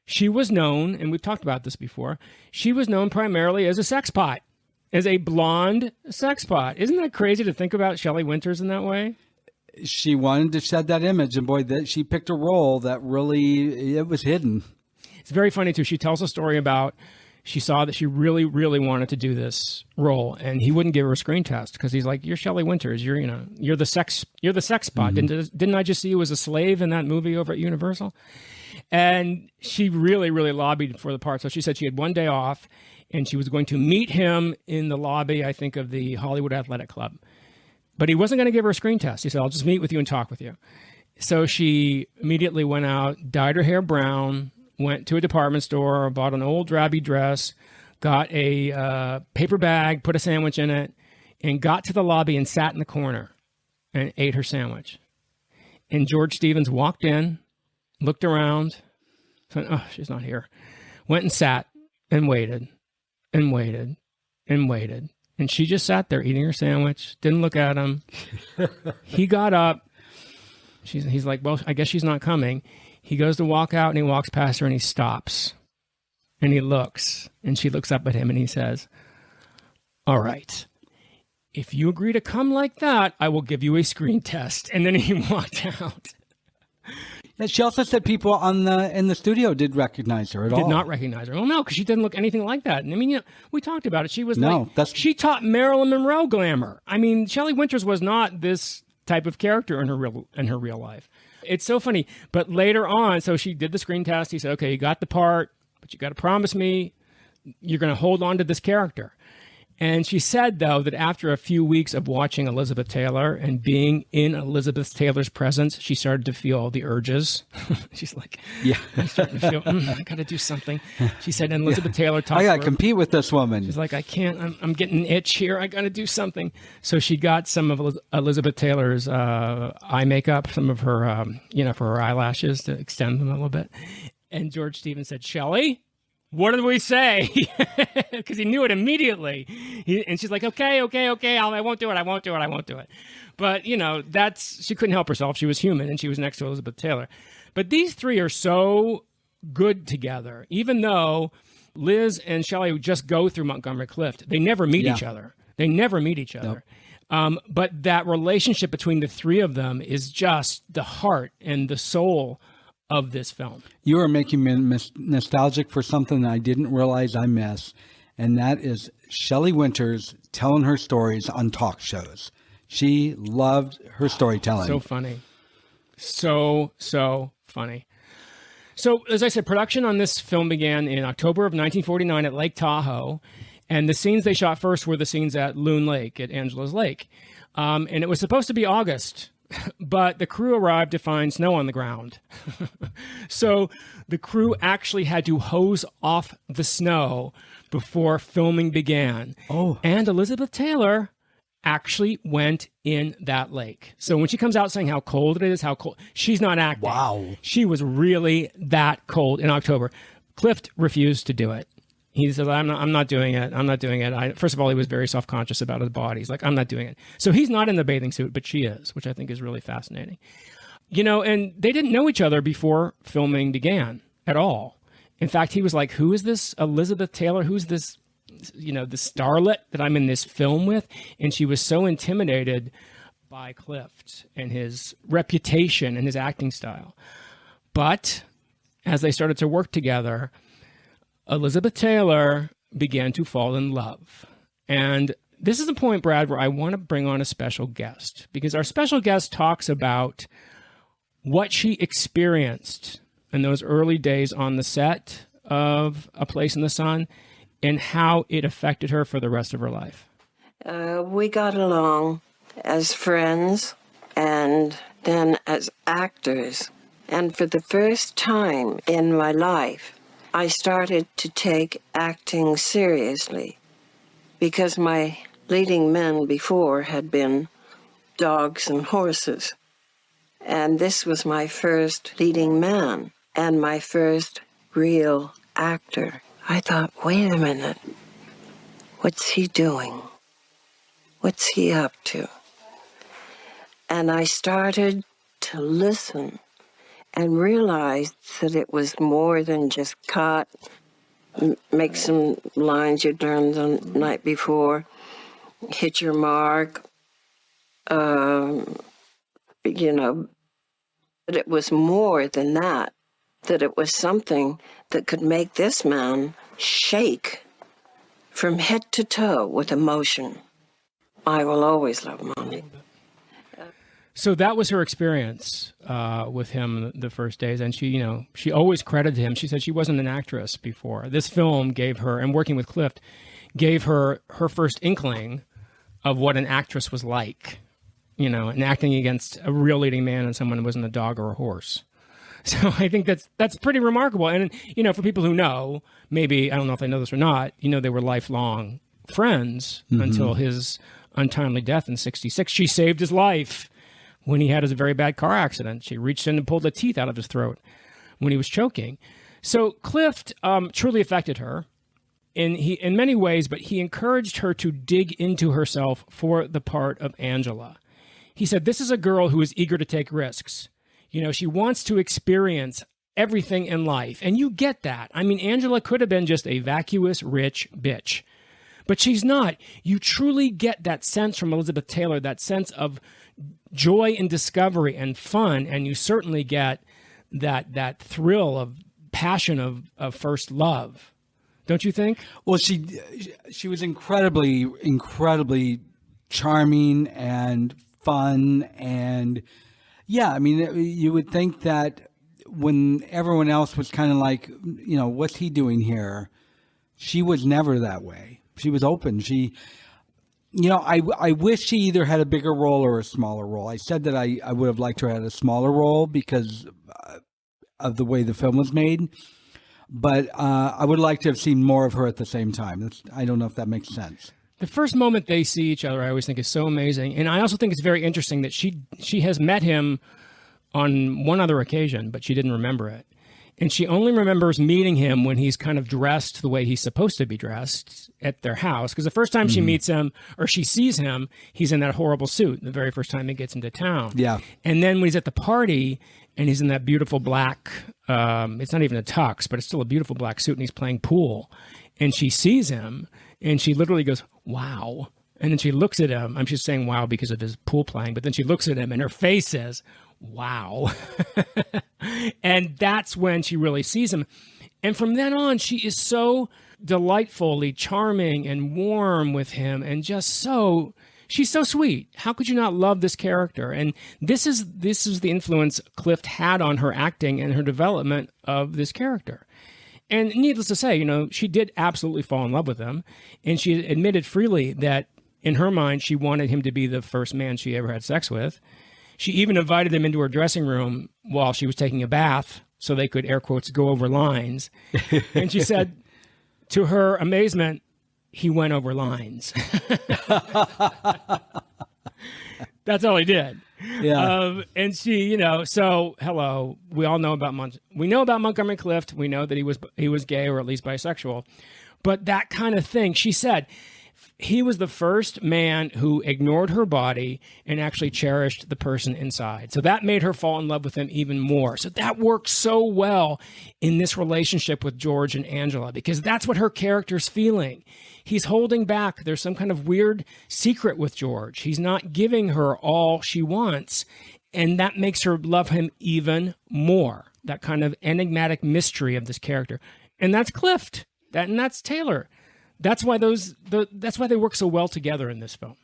she was known, and we've talked about this before, she was known primarily as a sex pot, as a blonde sex pot. Isn't that crazy to think about Shelley Winters in that way? She wanted to shed that image, and boy, she picked a role that really, it was hidden. It's very funny too. She tells a story about she saw that she really, really wanted to do this role, and he wouldn't give her a screen test because he's like, "You're Shelley Winters. You're the sex pot. Mm-hmm. Didn't I just see you as a slave in that movie over at Universal?" And she really, really lobbied for the part. So she said she had one day off, and she was going to meet him in the lobby, I think, of the Hollywood Athletic Club. But he wasn't going to give her a screen test. He said, I'll just meet with you and talk with you. So she immediately went out, dyed her hair brown, went to a department store, bought an old drabby dress, got a paper bag, put a sandwich in it, and got to the lobby and sat in the corner and ate her sandwich. And George Stevens walked in, looked around, said, oh, she's not here. Went and sat and waited and waited and waited. And she just sat there eating her sandwich, didn't look at him. He got up. He's like, well, I guess she's not coming. He goes to walk out, and he walks past her, and he stops. And he looks, and she looks up at him, and he says, all right, if you agree to come like that, I will give you a screen test. And then he walked out. And she also said people in the studio did recognize her at all. Did not recognize her. Well, no, because she didn't look anything like that. And I mean, you know, we talked about it. She was she taught Marilyn Monroe glamour. I mean, Shelley Winters was not this type of character in her real life. It's so funny. But later on, so she did the screen test. He said, okay, you got the part, but you got to promise me you're going to hold on to this character. And she said, though, that after a few weeks of watching Elizabeth Taylor and being in Elizabeth Taylor's presence, she started to feel the urges. She's like, yeah, I'm starting to feel, I got to do something. She said, and Elizabeth Taylor talked I got to compete with this woman. She's like, I can't, I'm getting an itch here. I got to do something. So she got some of Elizabeth Taylor's eye makeup, some of her, for her eyelashes to extend them a little bit. And George Stevens said, Shelley, what did we say? Because he knew it immediately. And she's like, okay, I won't do it. But, she couldn't help herself. She was human, and she was next to Elizabeth Taylor. But these three are so good together, even though Liz and Shelley just go through Montgomery Clift. They never meet each other. Nope. But that relationship between the three of them is just the heart and the soul of this film. You are making me nostalgic for something I didn't realize I missed, and that is Shelley Winters telling her stories on talk shows. She loved her storytelling. So funny. So funny. So, as I said, production on this film began in October of 1949 at Lake Tahoe, and the scenes they shot first were the scenes at Loon Lake, at Angela's Lake. And it was supposed to be August, but the crew arrived to find snow on the ground. So the crew actually had to hose off the snow before filming began. Oh. And Elizabeth Taylor actually went in that lake. So when she comes out saying how cold it is, she's not acting. Wow. She was really that cold in October. Clift refused to do it. He said, I'm not doing it. I'm not doing it. First of all, he was very self-conscious about his body. He's like, I'm not doing it. So he's not in the bathing suit, but she is, which I think is really fascinating. And they didn't know each other before filming began at all. In fact, he was like, who is this Elizabeth Taylor? Who's this, the starlet that I'm in this film with? And she was so intimidated by Clift and his reputation and his acting style. But as they started to work together, Elizabeth Taylor began to fall in love. And this is the point, Brad, where I want to bring on a special guest, because our special guest talks about what she experienced in those early days on the set of A Place in the Sun and how it affected her for the rest of her life. We got along as friends and then as actors. And for the first time in my life, I started to take acting seriously, because my leading men before had been dogs and horses. And this was my first leading man and my first real actor. I thought, wait a minute, what's he doing? What's he up to? And I started to listen and realized that it was more than just cut, make some lines you'd learned the night before, hit your mark, but it was more than that it was something that could make this man shake from head to toe with emotion. I will always love Monty. So that was her experience with him the first days. And she always credited him. She said she wasn't an actress before. This film gave her, and working with Clift, gave her her first inkling of what an actress was like, and acting against a real leading man and someone who wasn't a dog or a horse. So I think that's pretty remarkable. And, for people who know, maybe, I don't know if they know this or not, they were lifelong friends until his untimely death in 1966. She saved his life when he had his very bad car accident. She reached in and pulled the teeth out of his throat when he was choking. So Clift truly affected her in many ways, but he encouraged her to dig into herself for the part of Angela. He said, this is a girl who is eager to take risks. She wants to experience everything in life. And you get that. I mean, Angela could have been just a vacuous, rich bitch. But she's not. You truly get that sense from Elizabeth Taylor, that sense of joy and discovery and fun, and you certainly get that thrill of passion of first love. Don't you think? Well, she was incredibly charming and fun, and yeah, I mean, you would think that when everyone else was kind of like, what's he doing here? She was never that way. She was open. I wish she either had a bigger role or a smaller role. I said that I would have liked her to have a smaller role because of the way the film was made. But I would like to have seen more of her at the same time. I don't know if that makes sense. The first moment they see each other, I always think is so amazing. And I also think it's very interesting that she has met him on one other occasion, but she didn't remember it. And she only remembers meeting him when he's kind of dressed the way he's supposed to be dressed at their house. Because the first time she meets him, or she sees him, he's in that horrible suit the very first time he gets into town. Yeah. And then when he's at the party and he's in that beautiful black, it's not even a tux, but it's still a beautiful black suit, and he's playing pool. And she sees him, and she literally goes, wow. And then she looks at him. I'm just saying wow because of his pool playing, but then she looks at him, and her face says, wow. And that's when she really sees him. And from then on, she is so delightfully charming and warm with him, and she's so sweet. How could you not love this character? And this is the influence Clift had on her acting and her development of this character. And needless to say, she did absolutely fall in love with him. And she admitted freely that in her mind, she wanted him to be the first man she ever had sex with. She even invited him into her dressing room while she was taking a bath so they could, air quotes, go over lines. And she said, to her amazement, he went over lines. That's all he did. Yeah. And she, so hello, we all know about Montgomery Clift. We know that he was gay or at least bisexual, but that kind of thing. She said he was the first man who ignored her body and actually cherished the person inside. So that made her fall in love with him even more. So that works so well in this relationship with George and Angela, because that's what her character's feeling. He's holding back. There's some kind of weird secret with George. He's not giving her all she wants. And that makes her love him even more. That kind of enigmatic mystery of this character. And that's Clift. And that's Taylor. That's why that's why they work so well together in this film.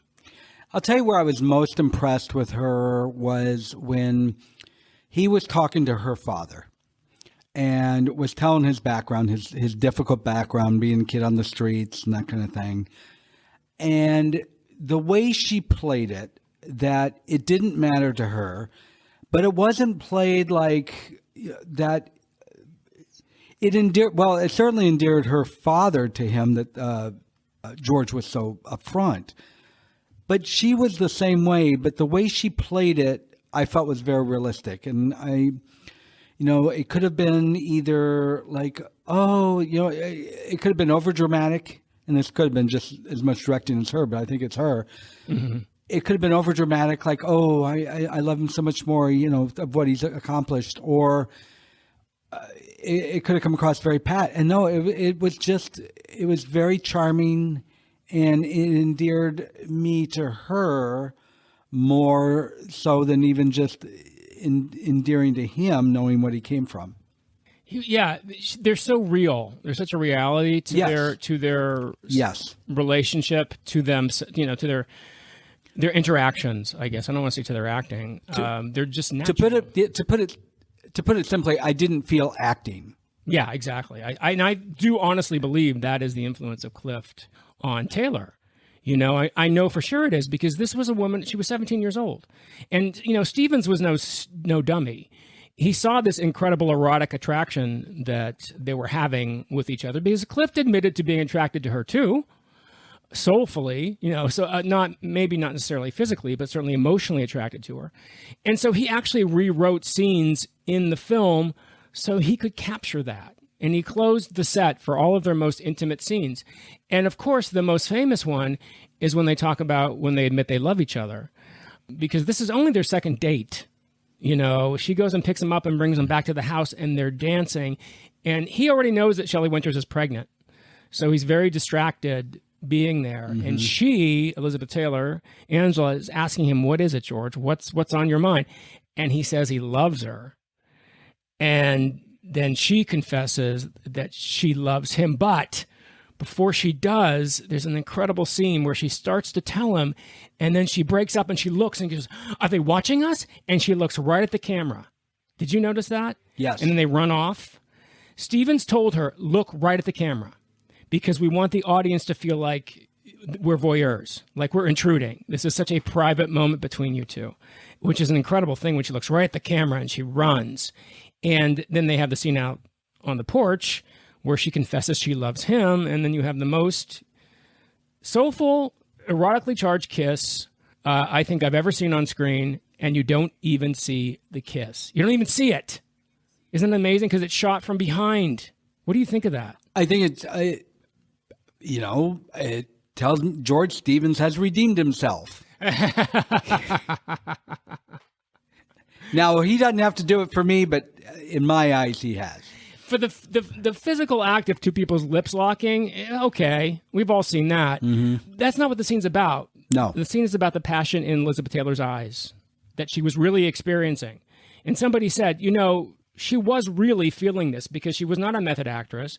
I'll tell you where I was most impressed with her was when he was talking to her father and was telling his background, his difficult background, being a kid on the streets and that kind of thing. And the way she played it, that it didn't matter to her, but it wasn't played like that. It certainly endeared her father to him that George was so upfront. But she was the same way, but the way she played it, I felt was very realistic. And it could have been either like, it could have been overdramatic, and this could have been just as much directing as her, but I think it's her. Mm-hmm. It could have been overdramatic, like, I love him so much more, of what he's accomplished, or it could have come across very pat. And no, it was very charming, and it endeared me to her more so than even just endearing to him, knowing what he came from. Yeah, they're so real. There's such a reality to their relationship, to them, to their interactions. I guess I don't want to say to their acting. They're just natural. To put it simply, I didn't feel acting. Yeah, exactly. I do honestly believe that is the influence of Clift on Taylor. I know for sure it is, because this was a woman, she was 17 years old. And, Stevens was no dummy. He saw this incredible erotic attraction that they were having with each other, because Clift admitted to being attracted to her too, soulfully, so not necessarily physically, but certainly emotionally attracted to her. And so he actually rewrote scenes in the film so he could capture that. And he closed the set for all of their most intimate scenes. And of course, the most famous one is when they talk about when they admit they love each other, because this is only their second date. She goes and picks him up and brings him back to the house, and they're dancing. And he already knows that Shelley Winters is pregnant. So he's very distracted being there. Mm-hmm. And she, Elizabeth Taylor, Angela, is asking him, "What is it, George? What's on your mind?" And he says he loves her. And then she confesses that she loves him. But before she does, there's an incredible scene where she starts to tell him, and then she breaks up and she looks and goes, "Are they watching us?" And she looks right at the camera. Did you notice that? Yes. And then they run off. Stevens told her, "Look right at the camera, because we want the audience to feel like we're voyeurs, like we're intruding. This is such a private moment between you two," which is an incredible thing when she looks right at the camera and she runs. And then they have the scene out on the porch where she confesses she loves him. And then you have the most soulful, erotically charged kiss I think I've ever seen on screen. And you don't even see the kiss. You don't even see it. Isn't it amazing? Because it's shot from behind. What do you think of that? I think it tells George Stevens has redeemed himself. Now, he doesn't have to do it for me, but in my eyes, he has. For the physical act of two people's lips locking, okay, we've all seen that. Mm-hmm. That's not what the scene's about. No. The scene is about the passion in Elizabeth Taylor's eyes that she was really experiencing. And somebody said, she was really feeling this because she was not a method actress,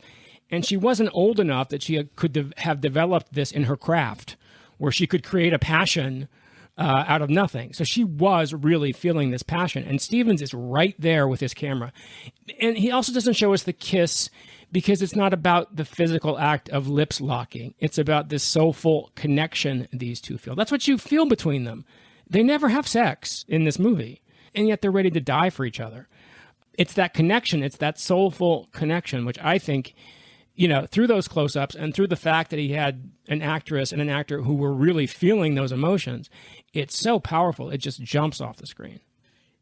and she wasn't old enough that she could have developed this in her craft, where she could create a passion out of nothing. So she was really feeling this passion. And Stevens is right there with his camera. And he also doesn't show us the kiss because it's not about the physical act of lips locking. It's about this soulful connection these two feel. That's what you feel between them. They never have sex in this movie, and yet they're ready to die for each other. It's that connection. It's that soulful connection, which I think, through those close-ups and through the fact that he had an actress and an actor who were really feeling those emotions, it's so powerful. It just jumps off the screen.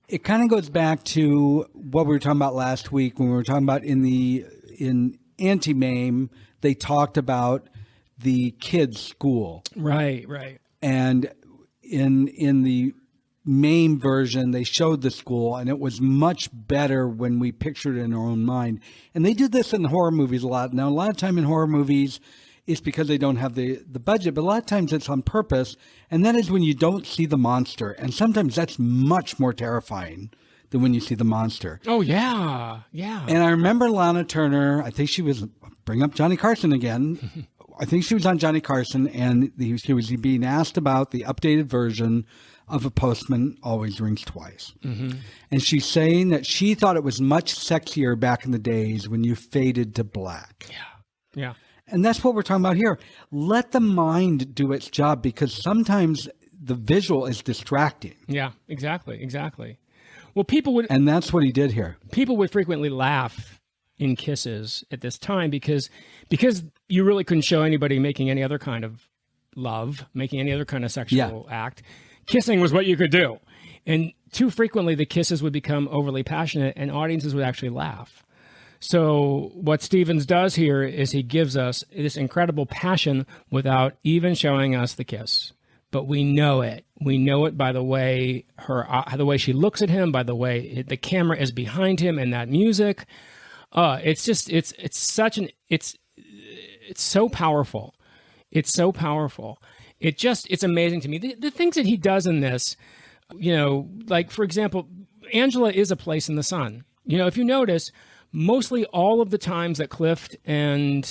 It kind of goes back to what we were talking about last week when we were talking about in Anti-Mame, they talked about the kids' school. Right. And in the Mame version, they showed the school, and it was much better when we pictured it in our own mind. And they do this in horror movies a lot. Now, a lot of time in horror movies, it's because they don't have the budget, but a lot of times it's on purpose. And that is when you don't see the monster. And sometimes that's much more terrifying than when you see the monster. Oh, yeah. And I remember Lana Turner, I think she was, bring up Johnny Carson again. I think she was on Johnny Carson, and she was being asked about the updated version of A Postman Always Rings Twice. Mm-hmm. And she's saying that she thought it was much sexier back in the days when you faded to black. Yeah. And that's what we're talking about here. Let the mind do its job, because sometimes the visual is distracting. Yeah, exactly. Well, people would... And that's what he did here. People would frequently laugh in kisses at this time because you really couldn't show anybody making any other kind of love, making any other kind of sexual act. Kissing was what you could do. And too frequently, the kisses would become overly passionate and audiences would actually laugh. So what Stevens does here is he gives us this incredible passion without even showing us the kiss. But we know it. We know it by the way the way she looks at him, by the way the camera is behind him, and that music. It's so powerful. It's so powerful. It's amazing to me. The things that he does in this, like, for example, Angela is a place in the sun. If you notice, mostly all of the times that Clift and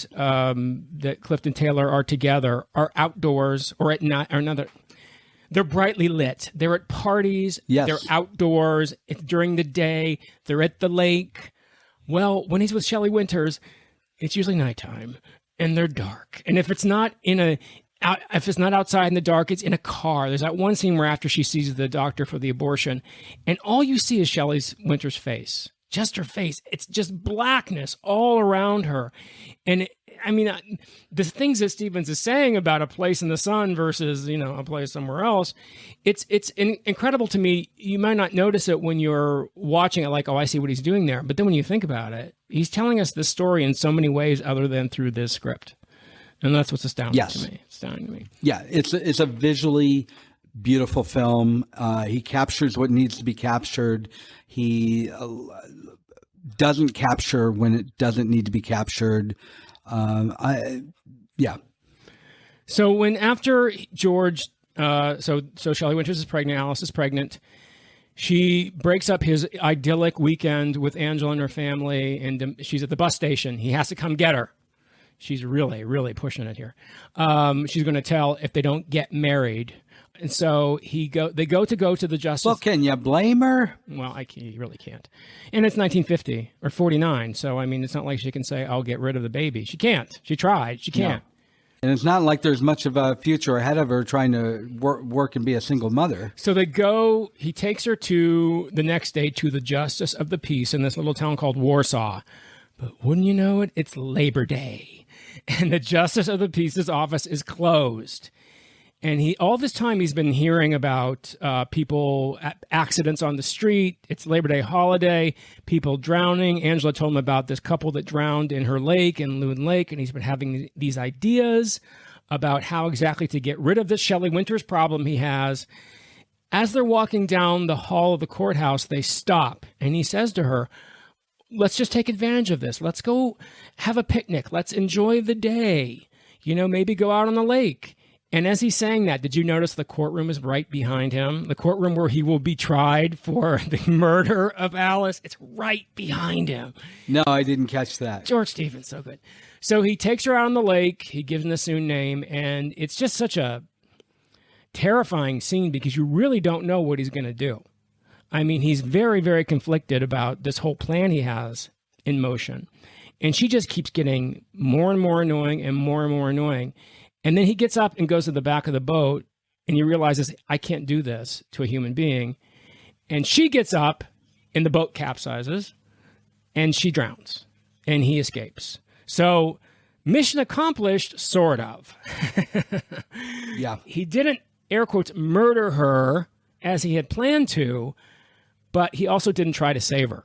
Taylor are together are outdoors or at night or another. They're brightly lit. They're at parties. Yes. They're outdoors. It's during the day. They're at the lake. Well, when he's with Shelley Winters, it's usually nighttime and they're dark. And if it's not outside in the dark, it's in a car. There's that one scene where after she sees the doctor for the abortion, and all you see is Shelley Winters' face. Just her face. It's just blackness all around her. And the things that Stevens is saying about a place in the sun versus, a place somewhere else, it's incredible to me. You might not notice it when you're watching it like, oh, I see what he's doing there. But then when you think about it, he's telling us this story in so many ways other than through this script. And that's what's astounding to me. Yeah, it's a visually beautiful film. He captures what needs to be captured. He doesn't capture when it doesn't need to be captured. So when after George, so Shelley Winters is pregnant, Alice is pregnant. She breaks up his idyllic weekend with Angela and her family, and she's at the bus station. He has to come get her. She's really, really pushing it here. She's going to tell if they don't get married. And so they go to the justice. Well, can you blame her? Well, you really can't. And it's 1950 or 49. So, it's not like she can say, I'll get rid of the baby. She can't. She tried. She can't. No. And it's not like there's much of a future ahead of her trying to work and be a single mother. So he takes her the next day to the justice of the peace in this little town called Warsaw. But wouldn't you know it, it's Labor Day. And the justice of the peace's office is closed. And all this time he's been hearing about people, accidents on the street. It's Labor Day holiday, people drowning. Angela told him about this couple that drowned in her lake, in Loon Lake. And he's been having these ideas about how exactly to get rid of this Shelley Winters problem he has. As they're walking down the hall of the courthouse, they stop. And he says to her, let's just take advantage of this. Let's go have a picnic. Let's enjoy the day. Maybe go out on the lake. And as he's saying that, did you notice the courtroom is right behind him? The courtroom where he will be tried for the murder of Alice. It's right behind him. No, I didn't catch that. George Stevens, so good. So he takes her out on the lake. He gives an assumed name. And it's just such a terrifying scene because you really don't know what he's going to do. I mean, he's very, very conflicted about this whole plan he has in motion. And she just keeps getting more and more annoying and more annoying. And then he gets up and goes to the back of the boat and he realizes, I can't do this to a human being. And she gets up and the boat capsizes and she drowns and he escapes. So mission accomplished, sort of. Yeah. He didn't, air quotes, murder her as he had planned to, but he also didn't try to save her.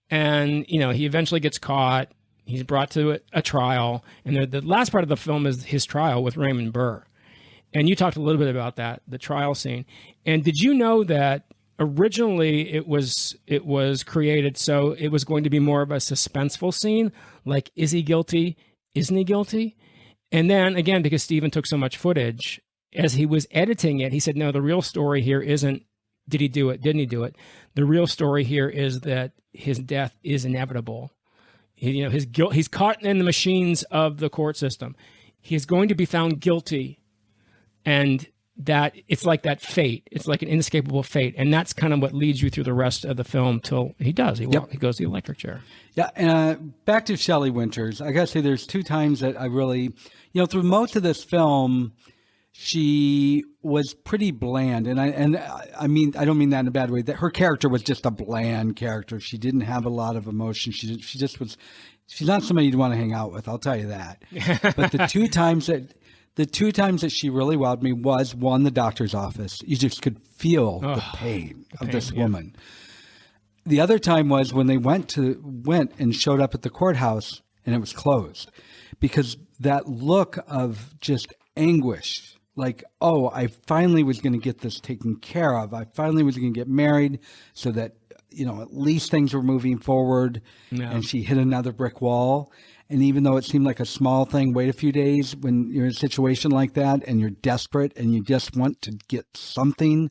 And, you know, he eventually gets caught. He's brought to a trial. And the last part of the film is his trial with Raymond Burr. And you talked a little bit about that, the trial scene. And did you know that originally it was created so it was going to be more of a suspenseful scene? Like, is he guilty? Isn't he guilty? And then, again, because Steven took so much footage, as he was editing it, he said, no, the real story here isn't, did he do it? Didn't he do it? The real story here is that his death is inevitable. His guilt, he's caught in the machines of the court system. He is going to be found guilty. And that it's like that fate. It's like an inescapable fate. And that's kind of what leads you through the rest of the film till he does. He goes to the electric chair. Yeah. Back to Shelley Winters. I got to say there's two times that I really, through most of this film, she was pretty bland. And I mean, I don't mean that in a bad way. That her character was just a bland character. She didn't have a lot of emotion. She just was, she's not somebody you'd want to hang out with. I'll tell you that. But the two times that she really wowed me was, one, the doctor's office. You just could feel the pain of this woman. The other time was when they went and showed up at the courthouse and it was closed, because that look of just anguish, like, oh, I finally was going to get this taken care of. I finally was going to get married so that, at least things were moving forward. Yeah. And she hit another brick wall. And even though it seemed like a small thing, wait a few days when you're in a situation like that and you're desperate and you just want to get something,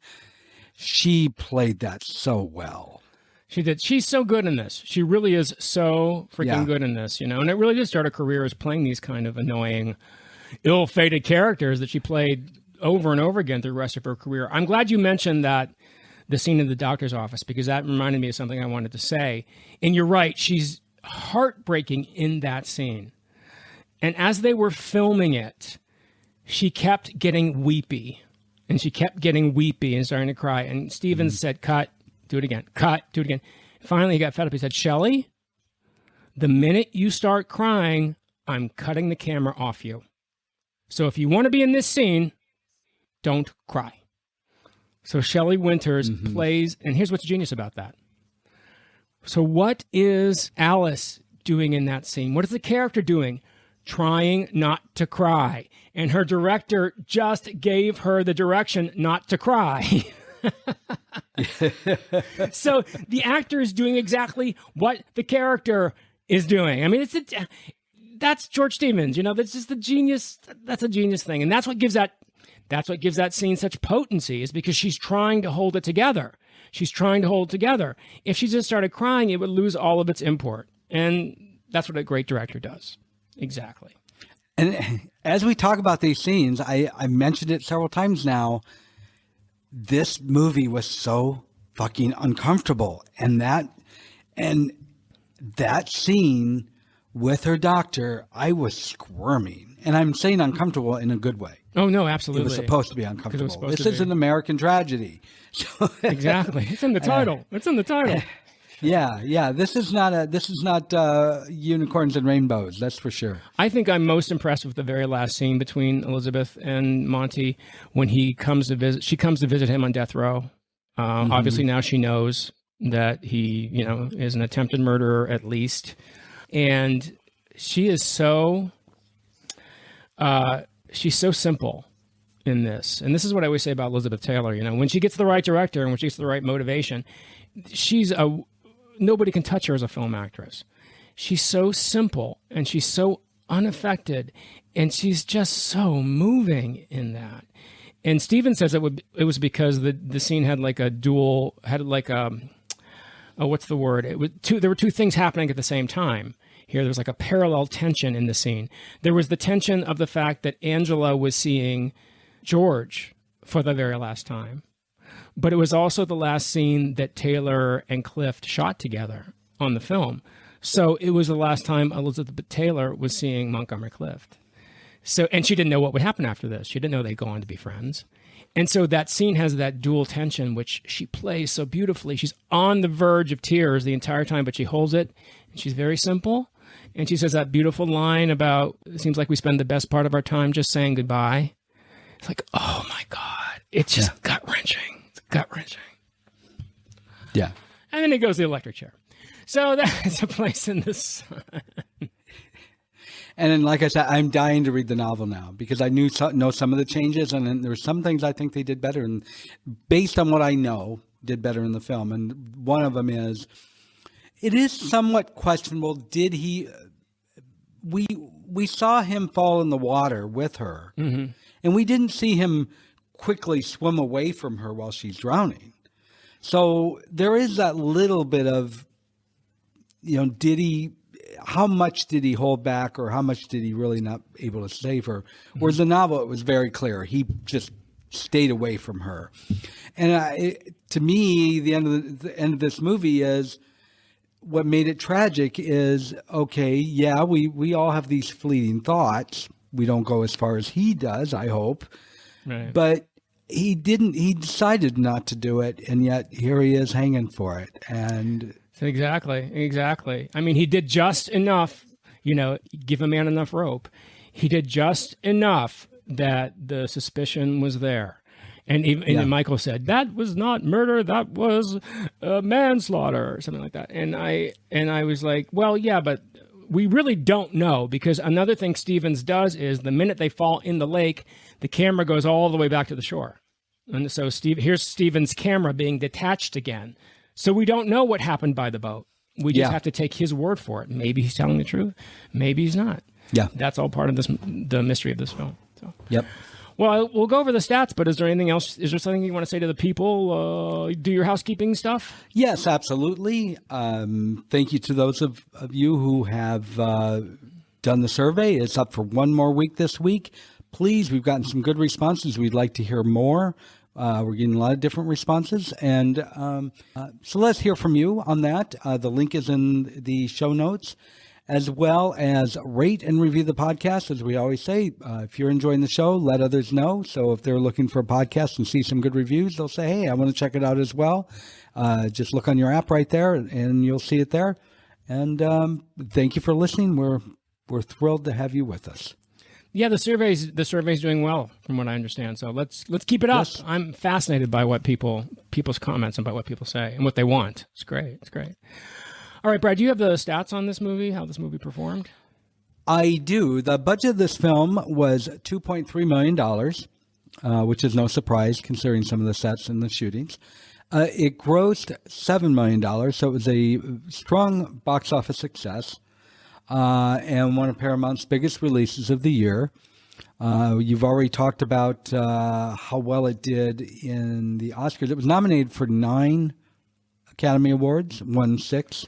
she played that so well. She did. She's so good in this. She really is so freaking good in this, and it really did start a career as playing these kind of annoying, ill-fated characters that she played over and over again through the rest of her career. I'm glad you mentioned that, the scene in the doctor's office, because that reminded me of something I wanted to say. And you're right. She's heartbreaking in that scene. And as they were filming it, she kept getting weepy and starting to cry. And Stevens said, cut, do it again, cut, do it again. Finally, he got fed up. He said, Shelley, the minute you start crying, I'm cutting the camera off you. So if you want to be in this scene, don't cry. So Shelley Winters plays, and here's what's genius about that. So what is Alice doing in that scene? What is the character doing? Trying not to cry. And her director just gave her the direction not to cry. So the actor is doing exactly what the character is doing. I mean, that's George Stevens, that's just the genius. That's a genius thing. And that's what gives that scene such potency, is because she's trying to hold it together. She's trying to hold it together. If she just started crying, it would lose all of its import. And that's what a great director does. Exactly. And as we talk about these scenes, I mentioned it several times now, this movie was so fucking uncomfortable. And that scene with her doctor, I was squirming. And I'm saying uncomfortable in a good way. Oh, no, absolutely. It was supposed to be uncomfortable. This is an American tragedy. Exactly. It's in the title. It's in the title. Yeah. This is not unicorns and rainbows. That's for sure. I think I'm most impressed with the very last scene between Elizabeth and Monty when she comes to visit him on death row. Obviously now she knows that he, is an attempted murderer at least. And she is she's so simple in this. And this is what I always say about Elizabeth Taylor. When she gets the right director and when she gets the right motivation, nobody can touch her as a film actress. She's so simple and she's so unaffected. And she's just so moving in that. And Steven says it was because the scene had like a dual, had like a, what's the word? There were two things happening at the same time. Here, there's like a parallel tension in the scene. There was the tension of the fact that Angela was seeing George for the very last time. But it was also the last scene that Taylor and Clift shot together on the film. So it was the last time Elizabeth Taylor was seeing Montgomery Clift. So, and she didn't know what would happen after this. She didn't know they'd go on to be friends. And so that scene has that dual tension, which she plays so beautifully. She's on the verge of tears the entire time, but she holds it. And she's very simple. And she says that beautiful line about, it seems like we spend the best part of our time just saying goodbye. It's like, oh my God. It's just gut-wrenching. It's gut-wrenching. Yeah. And then he goes to the electric chair. So that's A Place in the Sun. And then, like I said, I'm dying to read the novel now because I know some of the changes, and then there's some things I think they did better, and based on what I know, did better in the film. And one of them is, it is somewhat questionable. Did he? We saw him fall in the water with her, and we didn't see him quickly swim away from her while she's drowning. So there is that little bit of, did he? How much did he hold back, or how much did he really not able to save her? Whereas the novel, it was very clear. He just stayed away from her. And to me, the end of this movie is, what made it tragic is, okay, yeah, we all have these fleeting thoughts. We don't go as far as he does, I hope. Right. But he didn't. He decided not to do it, and yet here he is hanging for it. And Exactly. I mean, he did just enough, give a man enough rope. He did just enough that the suspicion was there. And even Michael said, that was not murder, that was manslaughter, or something like that. And I was like, well, yeah, but we really don't know, because another thing Stevens does is the minute they fall in the lake, the camera goes all the way back to the shore. And so here's Stevens' camera being detached again. So we don't know what happened by the boat. We just have to take his word for it. Maybe he's telling the truth. Maybe he's not. Yeah. That's all part of the mystery of this film. So. Yep. Well, we'll go over the stats, but is there anything else? Is there something you want to say to the people? Do your housekeeping stuff? Yes, absolutely. Thank you to those of you who have done the survey. It's up for one more week this week. Please, we've gotten some good responses. We'd like to hear more. We're getting a lot of different responses. And so let's hear from you on that. The link is in the show notes, as well as rate and review the podcast. As we always say, if you're enjoying the show, let others know. So if they're looking for a podcast and see some good reviews, they'll say, hey, I want to check it out as well. Just look on your app right there and you'll see it there. And thank you for listening. We're thrilled to have you with us. Yeah, the survey's doing well, from what I understand. So let's keep it up. Yes. I'm fascinated by what people's comments and by what people say and what they want. It's great. All right, Brad, do you have the stats on this movie? How this movie performed? I do. The budget of this film was $2.3 million, which is no surprise considering some of the sets and the shootings. It grossed $7 million, so it was a strong box office success. And one of Paramount's biggest releases of the year. You've already talked about how well it did in the Oscars. It was nominated for 9 Academy Awards, won 6,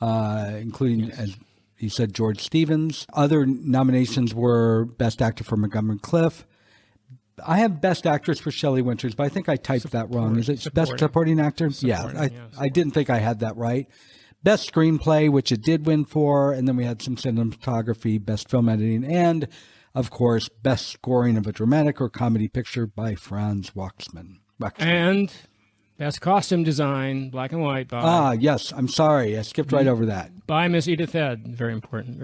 including, as you said, George Stevens. Other nominations were Best Actor for Montgomery Clift. I have Best Actress for Shelley Winters, but I think I typed that wrong. Is it Best Supporting Actor? I didn't think I had that right. Best Screenplay, which it did win for, and then we had some cinematography, Best Film Editing, and, of course, Best Scoring of a Dramatic or Comedy Picture by Franz Waxman. And Best Costume Design, black and white. Yes. I'm sorry. I skipped right over that. By Miss Edith Head. Very important.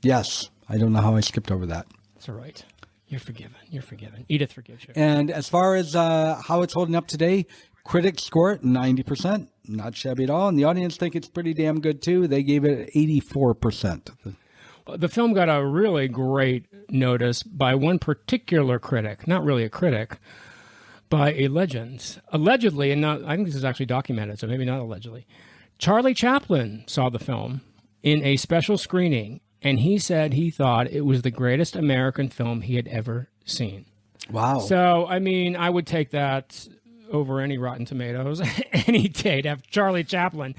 Yes. I don't know how I skipped over that. That's all right. You're forgiven. Edith forgives you. And as far as how it's holding up today, critics score it 90%. Not shabby at all. And the audience think it's pretty damn good, too. They gave it 84%. The film got a really great notice by one particular critic. Not really a critic, by a legend. Allegedly, and not, I think this is actually documented, so maybe not allegedly. Charlie Chaplin saw the film in a special screening and he said he thought it was the greatest American film he had ever seen. Wow. So, I mean, I would take that over any Rotten Tomatoes any day to have Charlie Chaplin,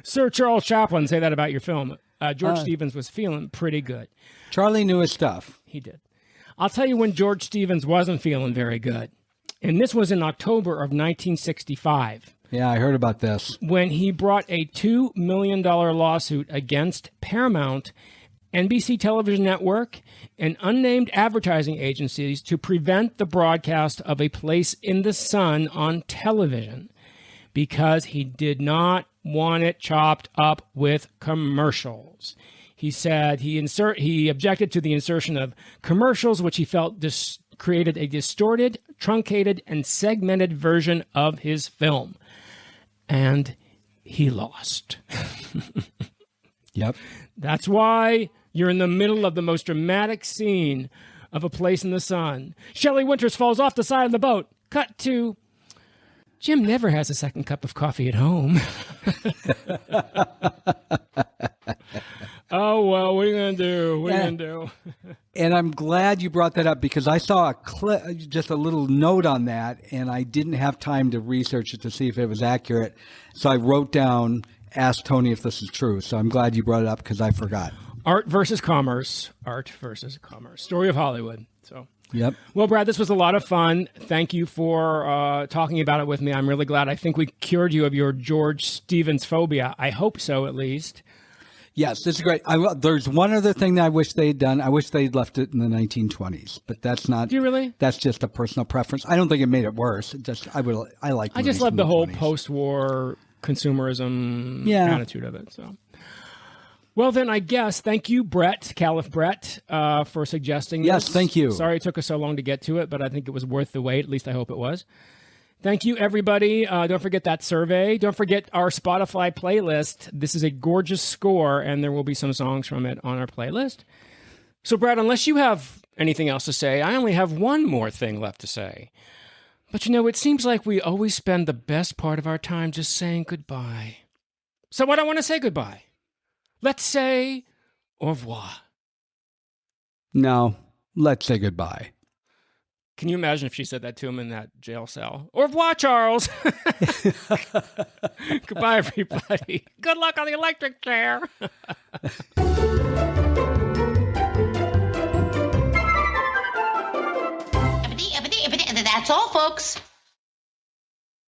Sir Charles Chaplin, say that about your film. George Stevens was feeling pretty good. Charlie knew his stuff. He did. I'll tell you when George Stevens wasn't feeling very good. And this was in October of 1965. Yeah, I heard about this. When he brought a $2 million lawsuit against Paramount, NBC Television Network, and unnamed advertising agencies to prevent the broadcast of A Place in the Sun on television because he did not want it chopped up with commercials. He said he objected to the insertion of commercials, which he felt created a distorted, truncated, and segmented version of his film. And he lost. Yep. That's why you're in the middle of the most dramatic scene of A Place in the Sun. Shelley Winters falls off the side of the boat. Cut to Jim never has a second cup of coffee at home. Oh, well, what are you going to do? What are you going to do? And I'm glad you brought that up because I saw just a little note on that, and I didn't have time to research it to see if it was accurate. So I wrote down, ask Tony if this is true. So I'm glad you brought it up because I forgot. Art versus commerce. Art versus commerce. Story of Hollywood. So. Yep. Well, Brad, this was a lot of fun. Thank you for talking about it with me. I'm really glad. I think we cured you of your George Stevens phobia. I hope so, at least. Yes, this is great. There's one other thing that I wish they had done. I wish they'd left it in the 1920s, but that's not. Do you really? That's just a personal preference. I don't think it made it worse. I like. I just love the whole post-war consumerism attitude of it. So. Well, then I guess, thank you, Caliph Brett, for suggesting this. Yes, thank you. Sorry it took us so long to get to it, but I think it was worth the wait. At least I hope it was. Thank you, everybody. Don't forget that survey. Don't forget our Spotify playlist. This is a gorgeous score, and there will be some songs from it on our playlist. So, Brad, unless you have anything else to say, I only have one more thing left to say. But, it seems like we always spend the best part of our time just saying goodbye. So I don't want to say goodbye. Let's say au revoir. No, let's say goodbye. Can you imagine if she said that to him in that jail cell? Au revoir, Charles. Goodbye, everybody. Good luck on the electric chair. That's all, folks.